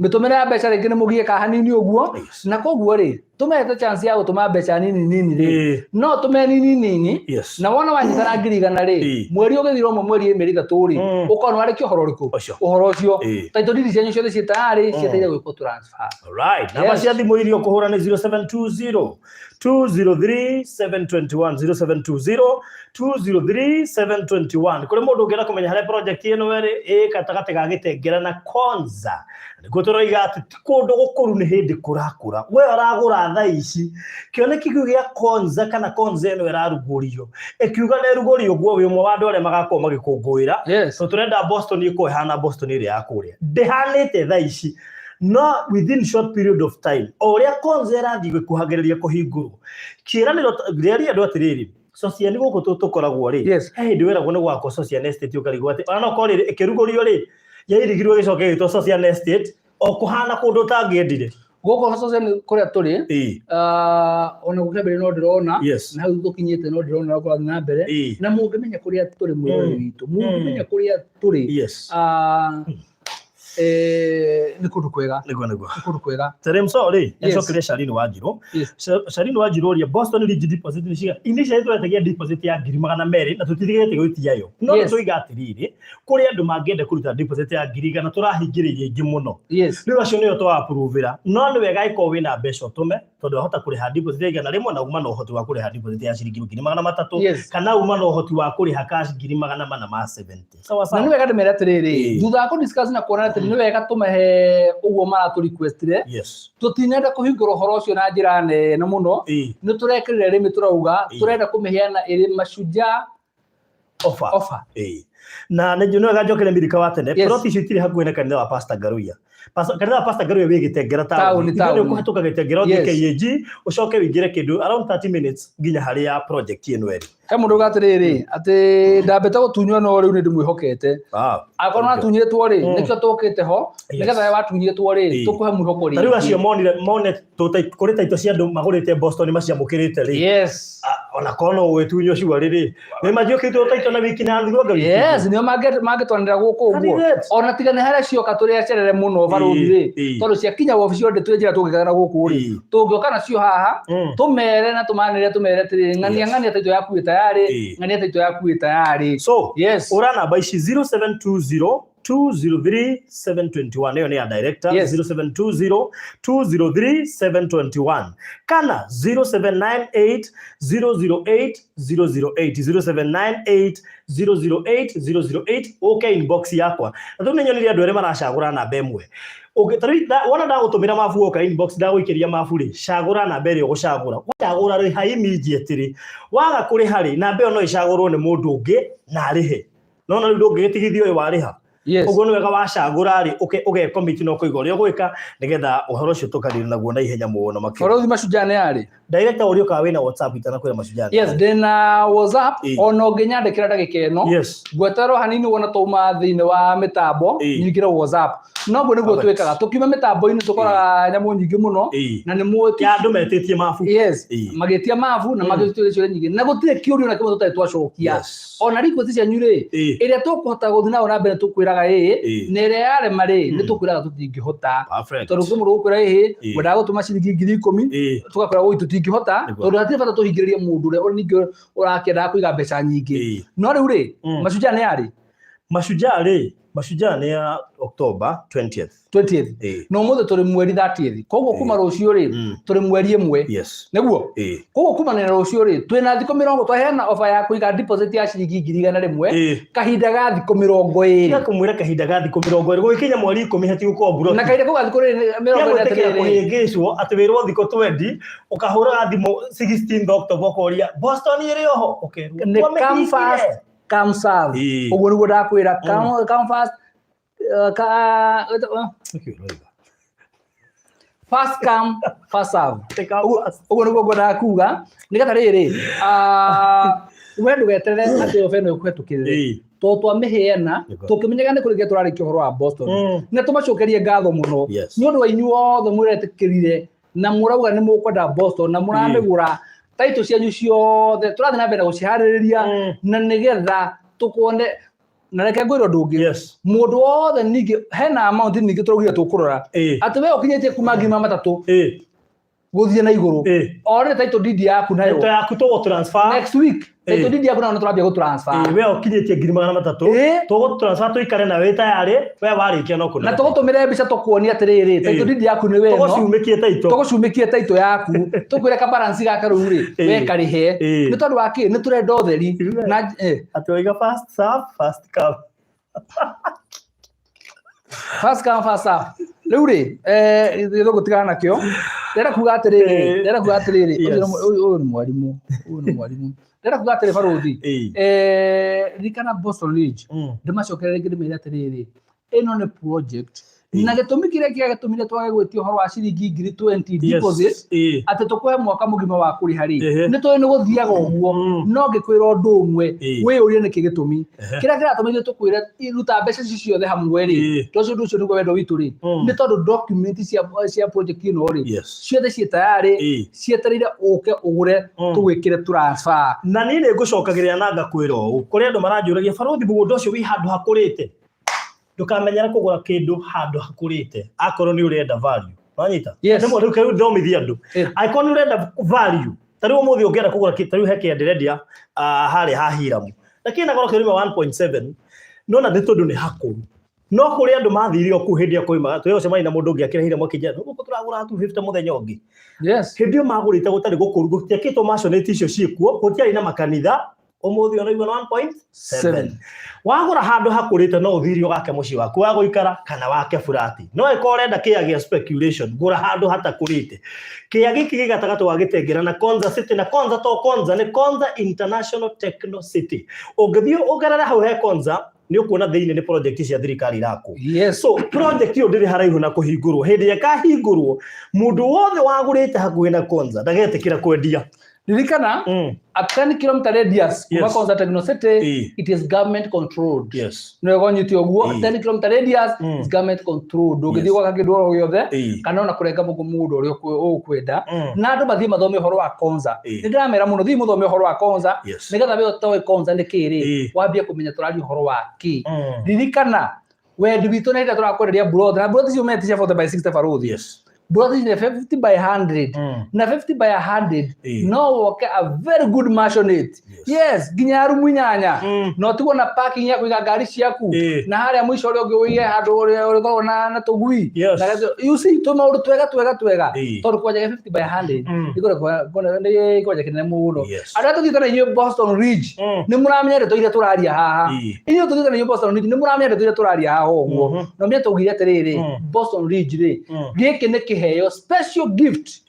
mĩtũmĩre ya mbeca rĩngĩ nĩ mũgiĩ ka hanini ũguo na koguo rĩ tũmehete chance ya gũtũma mbeca nini rĩ no tũme nini na wona wanyitana 100 rĩ mweri ũgĩthira ũmwe mweri 2-3 rĩ ũkona warĩkia ũhoro ũrĩkũ ũhoro ũcio title deed cianyu ciothe ciĩ tayarĩ cieteire gwĩkwo transfer alright namba cia thimũ iria ũkũhũra nĩ 0720 203 721 0720 203 721 kũrĩ mũndũ ũngĩenda kũmenya harĩa project ĩno ĩrĩ gatagatĩ ga Gĩtengera na Konza nĩguo tũroiga atĩ ti kũndũ gũkũru nĩ hĩndĩ kũrakũra we ũragũra thaa ici kĩoneki kĩu gĩa Konza kana Konza ĩno ĩrarugũrio ĩkiuga nĩ ĩrugũrio guo wĩ ũmwe wa andũ arĩa magakorwo magĩkũngũĩra so tũrenda Boston ĩkorwo ĩhana Boston ĩrĩa ya kũrĩa ndĩhanĩte thaa ici no within short period of time o ũrĩa Konza ĩrathiĩ gũkuhagĩrĩria kũhingũrwo kĩĩranĩro rĩrĩa andũ atĩrĩrĩ social gũkũ tũkoragwo rĩ hĩndĩ wĩragwo nĩ gwakwo social estate ũkarigwo atĩ ona no korĩ ĩkĩrugũrio rĩ yairigirwo gĩcoke gĩtwo social estate o kũhana kũndũ ũtangĩendire gũkũ social kũrĩa tũrĩ ona gũkĩambĩrĩria no ndĩrona na hau tũkinyĩte no ndĩrona gũkũrathiĩ na mbere na mũngĩmenya kũrĩa tũrĩ mwĩrĩ witũ mũngĩmenya kũrĩa tũrĩ nĩ kũndũ kwega kũndũ kwega sorry ecokire Sharine Wanjiru Sharine Wanjiru ũria Boston Ridge deposit nĩ ciga initially tũretagia deposit ya 200 na tũtitigĩte gwĩtiayo no tũiga atĩrĩrĩ kũrĩ andũ mangĩenda kũruta deposit ya 100 tũrahingĩrĩria ingĩ mũno rĩu acio nĩyo twa-approve-ĩra no nĩ wega ĩkorwo wĩna mbeca ũtũme tondũ wahota kũrĩha deposit ya 100 na uma na ũhoti wa kũrĩha deposit ya ciringi 300 kana uma na ũhoti wa kũrĩha cash 470 sawa sawa na nĩ wega ndĩmere atĩrĩrĩ thutha wa kũ-discuss na kuona atĩ nĩ wega tũmehe ũguo maratũ-requestire tũtinenda kũhingũra ũhoro ũcio na njĩra nene mũno nĩ tũrekĩrĩra rĩmĩ tũrauga tũrenda kũmĩheana ĩrĩ mashujaa offer na nĩ njũĩ njokere Mirika wa tene plot icio itirĩ hakuhĩ na kanitha wa Pastor Garuya. Kanitha wa Pastor Garuya wĩ Gĩtengera taũni nĩ ũkũhetũka Gĩtengera ũthiĩ KAG ũcoke wĩingĩre kĩndũ around 30 minutes nginya harĩa project ĩno ĩrĩ. He mũndũ gatirĩrĩ atĩ ndambĩte gũtunywo no rĩu nĩ ndĩmwĩhokete akorwo natunyĩtwo rĩ nĩkĩo tũkĩte ho nĩgetha watunyĩtwo rĩ tũkũhe mwĩhoko rĩ rĩu acio mone kũrĩ taito cia andũ magũrĩte Boston maciamũkĩrĩte rĩ ona kono gwĩtunywo ciuga rĩrĩ nĩ mathiũkĩtwo taito na wiki na thutha ngai nĩo mangĩtwanĩra gũkũ ũguo ona tiga nĩ harĩa cioka tũrĩ acerere mũno barũthi rĩ tondũ ciakinya wobici yothe twĩ njĩra tũngĩkagera gũkũ rĩ tũngĩoka nacio haha tũmere na tũmanĩre tũmere atĩrĩrĩ ng'ania taito yaku tayari ng'ania taito yaku tayari so ura namba ici 0720 203 721 hiyo ni ya director 0720 203 721 kana 0798 008 008 0798 008 okay inbox yakwa na tu ninyonire andu ere maracagura namba imwe wona ndagũtũmĩra mabu oka inbox ndagũikĩria mabu rĩ cagũra namba ĩrĩa ũgũcagũra wacagũra rĩha immediate rĩ waga kũrĩha rĩ namba ĩyo no ĩcagũrwo nĩ mũndũ ũngĩ na arĩhe nona rĩu ndũngĩgĩtigithio ũyũ warĩha ũguo nĩ wega wacagũra rĩ ũgecommit no kũiga ũrĩa ũgwĩka nĩgetha ũhoro ũcio tũkarĩrĩ naguo na ihenya mũno makĩria Barũthi Mashujaa nĩ arĩ director ũrĩa ũkaga wĩna WhatsApp itana kwĩra Mashujaa ndĩna WhatsApp ona ũngĩnyandĩkĩra ndagĩka ĩno ngweterwo hanini wona twauma thĩinĩ wa mĩtambo nyingĩre WhatsApp noguo nĩguo twĩkaga tũkiuma mĩtambo-inĩ tũkoraga nyamũ nyingĩ mũno na nĩ mũti andũ metĩtie mabu magĩtia mabu na magĩtũĩria ciũria nyingĩ na gũtirĩ kĩũria na kĩmwe tũtarĩ twacokia ona request cianyu rĩ ĩrĩa tũkũhota gũthiĩ nayo na mbere tũkwĩraga na ĩrĩa yarema rĩ nĩ tũkwĩraga tũtingĩhota tondũ mũndũ gũkwĩra wendaga gũtũma ciringi 10,000 tũgakwĩra gũi tũtingĩhota tondũ hatirĩ bata tũhingĩrĩrie mũndũ ũrĩa ningĩ ũrakĩendaga kũiga mbeca nyingĩ no rĩu rĩ Mashujaa nĩ arĩ Mashujaa nĩ ya October 20th no mũthĩ tũrĩ mweri 30th koguo kuma rũciũ rĩ tũrĩ mweri 1 nĩguo koguo kumanĩra rũciũ rĩ twĩna thikũ 20 twaheana offer ya kũiga deposit ya ciringi 100 kahinda ga thikũ 20 kũmwĩra kahinda ga thikũ 20 gũgĩkinya mweri 10 hati gũkorwo bro na kahinda ga thikũ 20 kũhĩngĩcwo atĩ wĩrwo thikũ 20 ũkahũra thimũ 16th October ũkoria Boston ĩrĩ oho come fast come serve ũguo nĩguo ndakwĩra come fast fast come fast serve ũguo nĩguo ngwendaga kuga nĩgetha rĩrĩ we ndũgeterere atĩ ofe ĩno ĩkũhetũkĩrĩre tondũ twamĩheana tũkĩmenyaga nĩ kũrĩkia tũrarĩkia ũhoro wa Boston na tũmacokerie ngatho mũno nĩ ũndũ wa inyuothe mũretĩkĩrire na mũrauga nĩ mũkwenda Boston na mũramĩgũra taito cianyu ciothe tũrathiĩ na mbere gũciharĩrĩria na nĩgetha tũkuone na reke ngwĩre ũndũ ũngĩ mũndũ wothe ningĩ hena amount ningĩ tũraugire tũkũrora atĩ we ũkinyĩtie kuma 3,000 gũthiĩ na igũrũ orĩte taito didi yaku nayo taito yaku tũgũ transfer next week taito didi yaku nayo tũrambia gũ-transfer we ũkinyĩtie 3,300 tũgũ-transfer tũikare na wĩ tayarĩ we warĩkia no kũnene na tũgũtũmĩre mbica tũkuonia atĩrĩrĩ taito didi yaku nĩ weno tũgũcumĩkie taito yaku tũkwĩre ka balance gaka rĩu rĩ we karĩhe nĩ tondũ wa kĩ nĩ tũrenda ũtheri na atĩ waiga fast serve fast come fast come fast serve rĩu rĩ gũtigana nakĩo ndĩrenda kuga atĩrĩrĩ ũyũ nĩ mwarimũ ndĩrenda kuga atĩrĩ Barũthi ririkana Boston Ridge ndĩmacokerere rĩngĩ ndĩmere atĩrĩrĩ ĩno nĩ project na gĩtũmi kĩrĩa gĩatũmire twage gwĩtia ũhoro wa ciringi 20 deposit atĩ tũkũhe mwaka mũgima wa kũrĩha rĩ nĩ tũĩ nĩ gũthiaga ũguo no ngĩkwĩra ũndũ ũmwe wĩyũrie nĩkĩ gĩtũmi kĩrĩa kĩratũmĩre tũkwĩre ruta mbeca ici ciothe hamwe rĩ tũcio ũndũ ũcio nĩguo wendo witũ rĩ nĩ tondũ document cia project ĩno rĩ ciothe ciĩ tayarĩ cietereire ũke ũgũre tũgwĩkĩre transfer na niĩ nĩ ngũcokagĩrĩra na ngakwĩra ũũ kũrĩ andũ maranjũragia Barũthi mũgũnda ũcio wĩ handũ hakũrĩte ndũkamenyera kũgũra kĩndũ handũ hakũrĩte akorwo nĩ ũrenda value wanyita nĩmo rĩu kĩu thomithia andũ akorwo nĩ ũrenda value tarĩu ũmũthĩ ũngĩenda kũgũra kĩndũ tarĩu he kĩndũ ndĩrendia harĩa ha Hiramu na kĩna goro kĩrima 1.7 nona nĩ tondũ nĩ hakũru no kũrĩ andũ mathire kũu hĩndĩ ya kũima twĩgũcemania na mũndũ ũngĩ akĩra Hiramu akĩnjĩra gũkũ tũragũra 250 mũthenya ũngĩ hĩndĩ ĩyo magũrĩte gũtarĩ gũkũru gũtiakĩtwo maconate icio ciĩkuo gũtiarĩ na makanitha ũmũthĩ ona igana 1.7 wagũra handũ hakũrĩte no ũthirio gake mũciĩ waku wa gũikara kana wake furati no ĩkorwo ũrenda kĩya gĩa speculation gũra handũ hatakũrĩte kĩya gĩkĩ gĩ gatagatĩ wa Gĩtengera na Konza City na Konza to Konza nĩ Konza International Techno City ũngĩthiĩ ũgerera hau he Konza ni ukuona thiini ni project cia thirikari iraku yes so project iyo ndiri haraihu na kuhingurwo hindi ya kahingurwo mundu wothe wagurite hakuhi na Konza ndagetikira kwendia Dirikana at 10 km radius kuma Konza Techno City it is government controlled. Yes. No gonyiti oguo 10 km radius is government controlled. Ugithi gwaka kindu oro giothe kana ona kurenga mundu uri ukwenda na andu bathie mathome horo wa Konza. Ndĩramera muno thie muthome horo wa Konza nigetha we utoe Konza ni kiri wambie kumenya turari horo wa ki. Dirikana wendi witu na ida turakwereria broad na broad cio metisha 40 by 60 faruthi. Yes. Broad is 50 by 100 na 50 by 100 no woke a very good maisonette yes ginya rumu nyanya no tuko na parking ya kuiga gari ciaku na haria mwisho uri ungi uige handu uri korwo na tugui na you see to maundu twega tondu kwaja 50 by 100 ikore kwaja kinene muno ara tuthitana inyo Boston Ridge ni muramenya ndeto ire turaria haha inyo tuthitana inyo Boston Ridge ni muramenya ndeto ire turaria haha uguo no menya tugire atiriri Boston Ridge ri giki ni kiheo special gift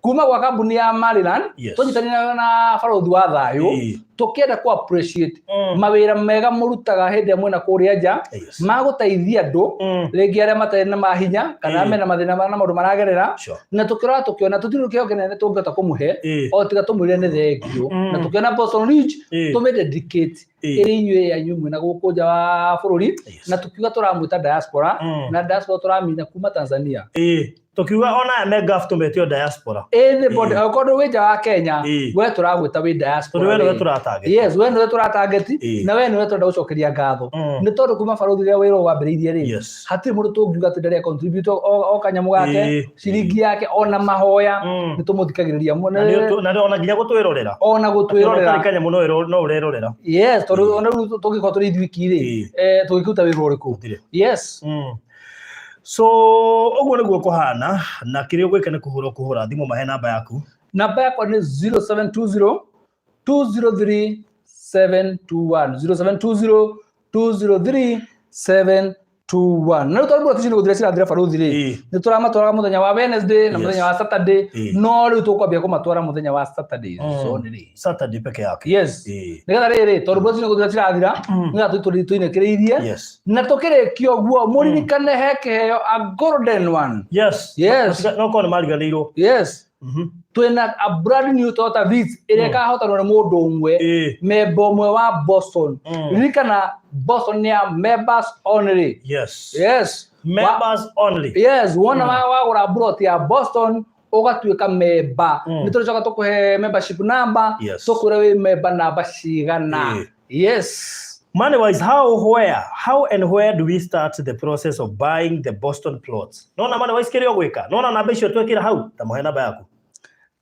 kuma kwa kambuni ya Maryland tunyitanira na barothi wa thayo tukienda ku appreciate mawira mega murutaga hindi mwena kuria nja magutaithia andu ringi aria matari na mahinya kana mena mathina na maundu maragerera na tukira tukiona tutirukio kenene tungeta kumuhe o tiga tumwire ni thengio na tukiona Boston Ridge tume dedicate iri inyue ya nyumwe na guku nja wa bururi na tukiuga turamwita diaspora na diaspora turamina kuma Tanzania tukiuga ona mega tumetio diaspora anybody akodo wija wa Kenya we turagwita we diaspora we turata yes we no turatageti na we no turenda gucokeria ngatho ni tondu kuma barothi ria wiro wambiriirie ri hati mundu tungiuga tindere contribute o kanyamu gake ciringi yake ona mahoya ni tumuthikagiriria na ona nginya gutwirorera kanyamu no urerorera yes tondu ona tungiko turi thwiki ri tugikuta wiro uriku yes so oguo niguo kuhana na kirio gwika ni kuhura thimu mahe namba yaku ni 0720 203 721 0720 203 721 na tutarubu tishini kuthira cira barothi ri ni turamatwara muthenya wa Wednesday na muthenya wa Saturday no riu tukwambia kumatwara muthenya wa Saturday so ni Saturday peke yake yes nigetha riri turabu tishini kuthira cira thira nigetha tuinekireirie na tukirikio guo muririkane heke heyo a golden one yes no kone mariganirwo yes twina a brand new Toyota Vitz ire kahotanwo ni mundu umwe member umwe wa Boston ririkana Boston ni members only yes members only yes wona wagura broti ya Boston ugatuika member nituricoka tukuhe membership number tukure we member number cigana yes money wise how and where do we start the process of buying the Boston plots nona money wise kirio gwika nona namba icio twekira hau ta muhe namba yaku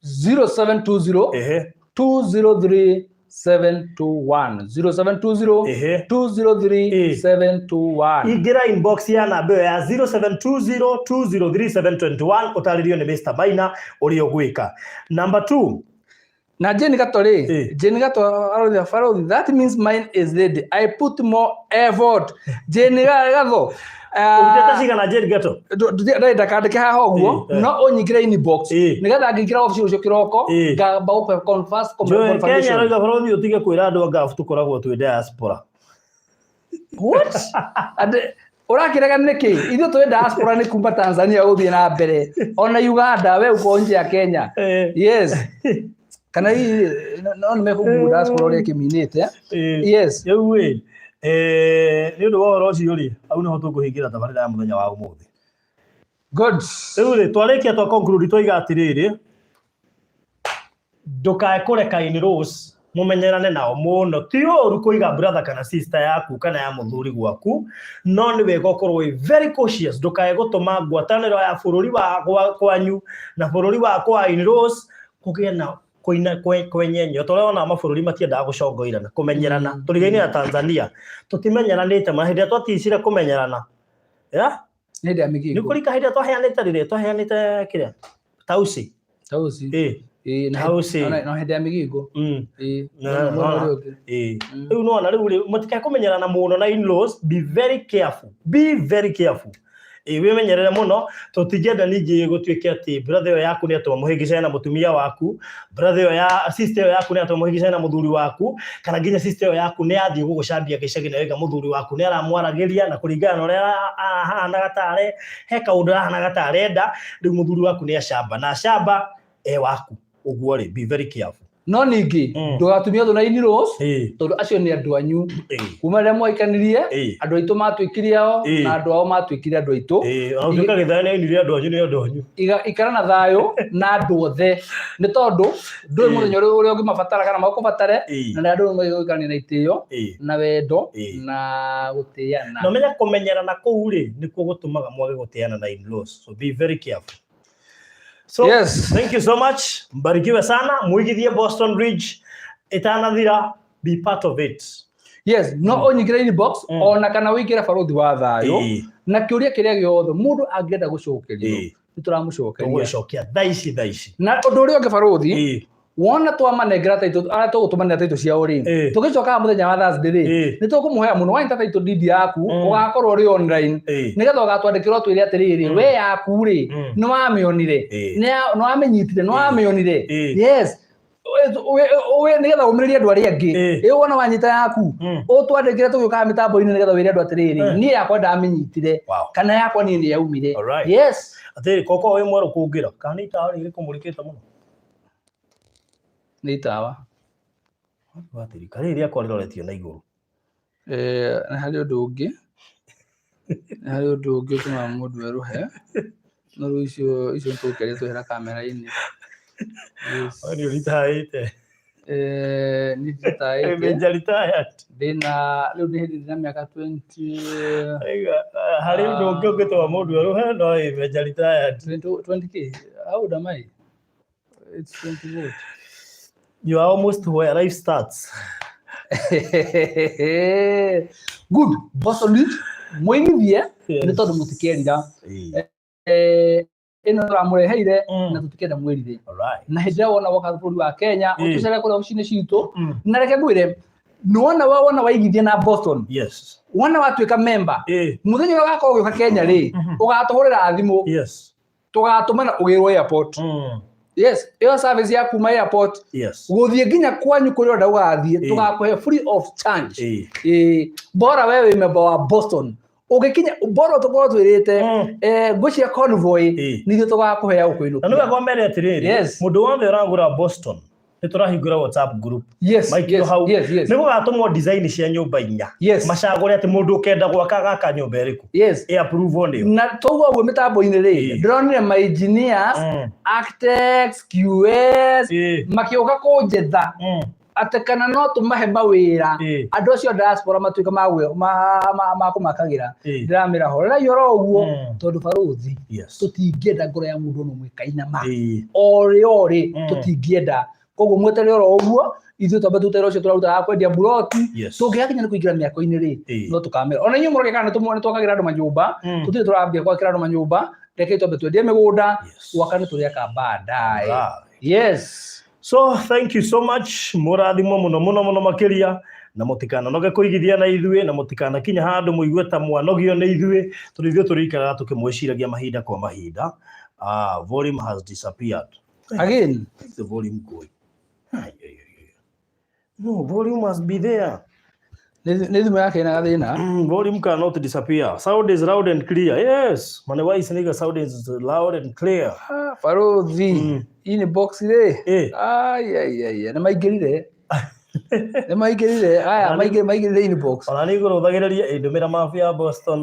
0720 203 721 0720 203 721 igira inbox ya namba ya 0720 203 721 utaririo ni Mr. Maina uri ogwika number 2 na Jenny Gato arothia farothi that means mine is ready I put more effort Jenny Gato uteta cigana Jenny Gato ndenda kandike haha uguo no unyigire inbox nigetha ngikira office ucio kiroko ngamba upe confirmation Kenya aroiga farothi utige kwira andu anga tukoragwo twi diaspora what urakirega niki ithu twi diaspora ni kuma Tanzania uthie na mbere ona Uganda we uko nje ya Kenya yes kana hii no nimekubu diaspora uri kiminite yes yewe ni undu wa oro cio ri au no tukuhingira tabarira ya muthenya wa umuthi good ri twarikia twa conclude twiga atiriri ndukae kureka in rose mumenyerane nao muno ti oru kuiga brother kana sister yaku kana ya muthuri gwaku no ni wega ukorwo very cautious ndukae gutuma ngwataniro ya bururi wa kwanyu na bururi wa kwa in rose kugia na kwenyenyo tolona mabururi matiendaga gucongoirana kumenyerana turigaine na Tanzania tutimenyeranite mahinde twaticire kumenyerana nende amigi ni kurika hinde twaheanite kiria tausi na hausi no hinde amigigo riu no na riu mutikae kumenyerana muno na in-laws be very careful wimenyerere muno tutingenda ningi gutuike ati brother yo yaku ni atwa muhingicane na mutumia waku, brother yo ya sister yo yaku ni atwa muhingicane na muthuri waku, kana nginya sister yo yaku ni athii gugucambia gicagi na wega muthuri waku ni aramwaragiria na kuringana na uria ahana gatare he kaundu ahana gatare enda riu muthuri waku ni acamba na acamba waku uguo ri be very careful. No ningi ndugatumia thuna iniros tondu acio ni andu anyu kuma ria mwaikanirie andu aitu matwikire ao na andu ao matwikire andu aitu autuka githana inire andu anyu ni andu anyu ikara na thayo na andu othe ni tondu ndui muthenya uria ungimabatara kana makubatare na ni andu magikania na itio na wendo na gutiana no menya kumenyerana kuu ri nikuo gutumaga mwage gutiana na in-laws, so be very careful. So, yes. Thank you so much. Mbarikiwe sana. Muigithie Boston Ridge. Itanathira. Be part of it. Yes. No onyigire inbox. Ona kana wikira baruthi wa thayo. Na kiuria kiria giothe mundu angienda gucokerio. Nituramucokeria. Tugucokia thaici. Na undu uria ungi baruthi. Wona twamanengera taito ara tugutumanira taito cia uri. Tugicoka muthenya wa Thursday ri. Nitukumuhoya muno wa taito didi yaku ugakorwo uri online. Nigetha ugatwandikira twiri atiriri we yaku ri ni wamionire. No amenyitire no amionire. Yes. We nigetha umiririe andu aria angi. Wona wanyita yaku. Utwandikire tugiuka mitambo-ini nigetha wire andu atiriri. Ni yakwa ndamenyitire. Kana yakwa ni ndi yaumire. Yes. Atiri koko we mwaru kungira. Kana itawa iri kumurikita muno. Ni tawa watiri kare iria kwa riroretio na iguru na hari undu ungi kuma mundu eruhe no ru icio tukere tuhera kamera-ini ani uritaite ni ritaite benja retired dina riu ndihindira miaka 20 hari undu ungi ungitwa mundu eruhe no benja retired 20k how old am I? It's 20 what? You are almost where life starts. Good. Boston Ridge. Mwigithie ni tondu mutikerira. Ino ramureheire na tutikenda mwirire. Na hindi wona woka bũrũri wa Kenya utucere kũrĩa ofici-inĩ citũ na reke ngwĩre wona waigithia na Boston. Yes. Wona watuĩka member. Muthenya ũrĩa ũgakorwo ũgĩũka Kenya rĩ ũgatũhũrĩra thimũ. Yes. Tũgatũmana ũgĩrwo airport. Yes, iyo service ya kuma airport. Yes. Guthie nginya kwanyu kuri onda ugathie tugakuhe free of charge. Bora wewe member wa Boston. Ugikinya bora tukorwo twirite gucia convoy nithio tugakuhe ya ukuinuka. Na nuga kwambere atiriri mundu wothe uragura Boston niturahingura WhatsApp group. Yes. Nigo gatumwo design cia nyumba inya. Macagure ati mundu ukenda gwaka gaka nyumba iriku. Approve on you. Na toguo gwe mitambo-ini ri ndronire ma engineers, architects, QS makiuka kunjetha ati kana no tumahe mawira andu acio diaspora matuika ma kumakagira ndiramira horera yoro uguo tondu baruthi tutingienda ngoro ya mundu no mwikainama ori tutingienda koguo mwetere oro uguo ithu tamba tutero cio turaruta kwendia buroti tungiakinya ni kuingira miako-ini ri no tukamera ona inyu muroke kana tumone twakagira andu manyumba tutire turambia kwakira andu manyumba reke twambe twendie migunda wakane turiaka baadaye. Yes. So thank you so much murathimo muno makiria na mutikana noge kuigithia na ithuĩ na mutikana kinya handu muigue ta mwanogio ni ithuĩ turithio turikara tukimwiciragia mahinda kwa mahinda. Volume has disappeared again. The volume going. No, volume must be there. Nithume yake ina gathina. Volume cannot disappear. Sound is loud and clear. Yes. Mane wise nigga sound is loud and clear. Farothi. In box re. Ay. Na maigirire. Ne maigirire. Aya maigirire in box. Ona ni guruthagireria indumira mafia Boston.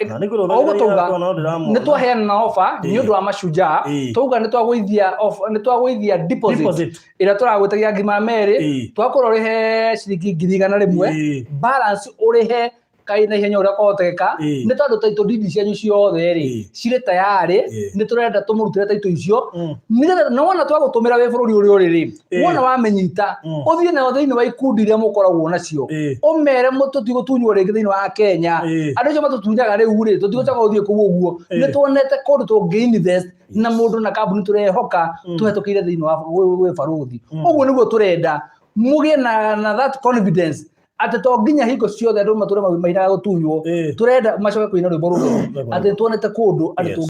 Na ni guruthagireria kono ndiramu. Ni twaheana na offer ni undu wa mashujaa. Tuga ni twagwithia deposit. Ira turagwitagia ngima meri. Twakorwo rihe ciringi 100,000 balance urihe kaina ihenya uria kohoteka ni tondu taito didi cianyu ciothe ri cire tayari ni turenda tumurutire taito icio nigetha nona twagutumira we bururi uri uri ri wona wamenyita uthie na thiini wa ikundi iria mukoragwo nacio umere tutigutunywo ringi thiini wa Kenya andu acio matutunyaga riu ri tutigucoka uthie kuu uguo ni tuonete kundu tungi-invest na mundu na kambuni turehoka tuhetukire thiini wa we baruthi uguo niguo turenda mugie na that confidence ate to nginya hingo ciothe andu matura maina gutunywo turenda macoke kuina rwimbo rugeru ate tuonete kundu andu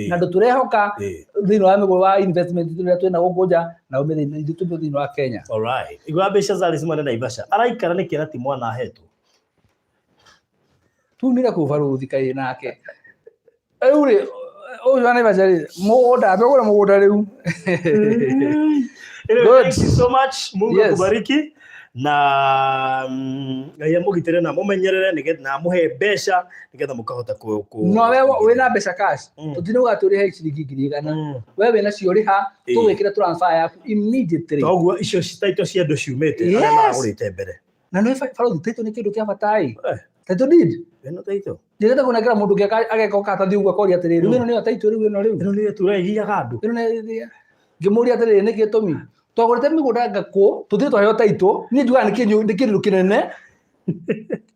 na ndu turehoka thini wa migo wa investment turia twina gukunja na umithini ithu thini wa Kenya. All right, igwa besha zali simane na Ivasha araikara ni kira ti mwana ahetwo tumira ku baruthi kai nake uri uyu ana Ivasha ri muda abegura muda riu. Thank you so much, Mungu akubariki na ya mugitire na mumenyerere nigetha na muhe besha nigetha mukahota ku no wewe wina besha cash tutinoga turi he ciringi 100 wewe na cio riha tuwikire transfer yaku immediately toguo icio citaito cia ndo ciumite aria maragurite mbere na no faru taito ni kindu kia batai taito did eno taito ndireta kunekera mundu ageka katathi uguo koria atiriri ino ni taito riu ino ni turegia gandu ino ni ngimuria atiriri ni gitumi twagurite migunda ngako tuthire twaheo taito ni njuga ni kindu kinene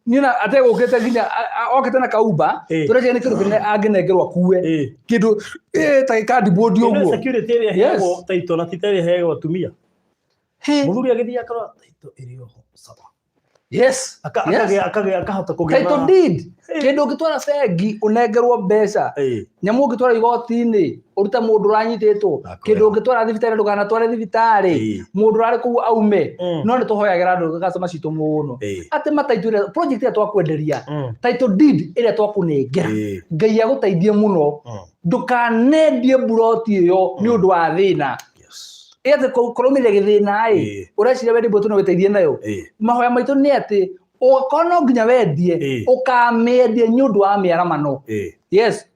nina ate gukite nginya okite na kauba turaje ni kindu kinene anginengerwa kuwe kindu ta kandi board uguo security area hego taito na titari hego atumia muthuri agithia akara taito irio sawa yes akahota kugema taito deed kindu ngitwara bengi unengerwo mbeca nyamu ngitwara igoti-ini uruta mundu uranyititwo kindu ngitwara thibitari ndugana tware thibitari mundu ari ku aume no ni tuhoyagira andu customer citu muno ati mataito ire project ira twakwenderia taito deed ire twakunengera ngai aguteithie muno ndukanendie buroti iyo ni undu wa thina ete kurumire githina ureciria wendi mbotu no giteithie nayo mahoya maitu ni ati ukono nginya wendie ukamendie ni undu wa miaramano. Yes,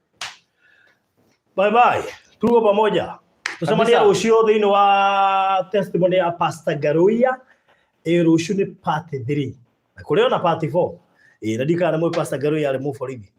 bye bye, tuko pamoja tusemania ucio thini wa testimony ya Pastor Garuya rucio ni part 3 na kurio na part 4 na dikana moyo Pastor Garuya ale muforithi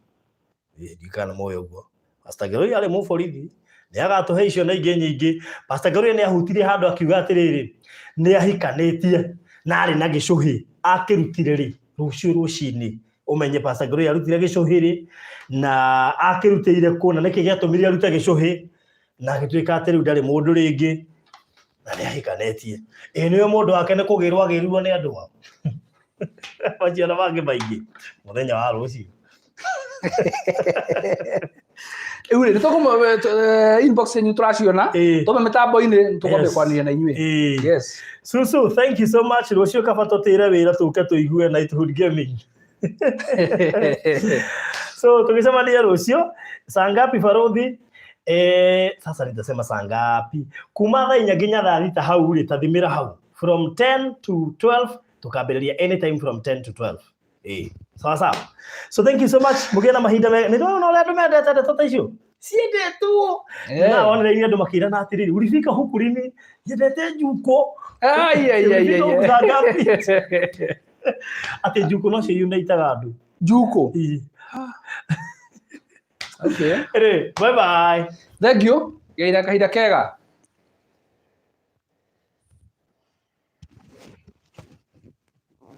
dikana moyo uguo Pastor Garuya ale muforithi ni agatuhe icio na ingi nyingi. Pastor Garuya ni ahutirie handu akiuga atiriri ni ahikanitie na ari na gicuhi akirutire ri rucio rucini umenye Pastor Garuya arutire gicuhi ri na akirutire kuna niki giatumire arute gicuhi na gituika atiri ndari mundu ringi na ni ahikanitie niyo mundu wake ni kugirwa giruo ni andu wa wajiona bangi baingi muthenya wa rucio uri nitoko inbox ni turaciona tome mitambo-ini tukombe kwanira na inyue. Yes, so thank you so much rucio kabato tire wira tuke tuigue Knighthood Gaming. So tukisema rucio saa ngapi Farodhi? Sasa nitasema saa ngapi kuma thaa 4 nginya thaa 6 hau ri tathimira hau from 10 to 12 tukambiriria anytime from 10 to 12. Sawa sawa. So thank you so much. Mugena mahinda me. Ni ndo no leto mende tata tota icio. Siende tu. Na ona ile ndo makira na atiriri. Ulifika huku lini? Yedete juko. Ai. Ate juko no se unite gadu. Juko. Okay. Bye bye. Thank you. Geira kahida kega.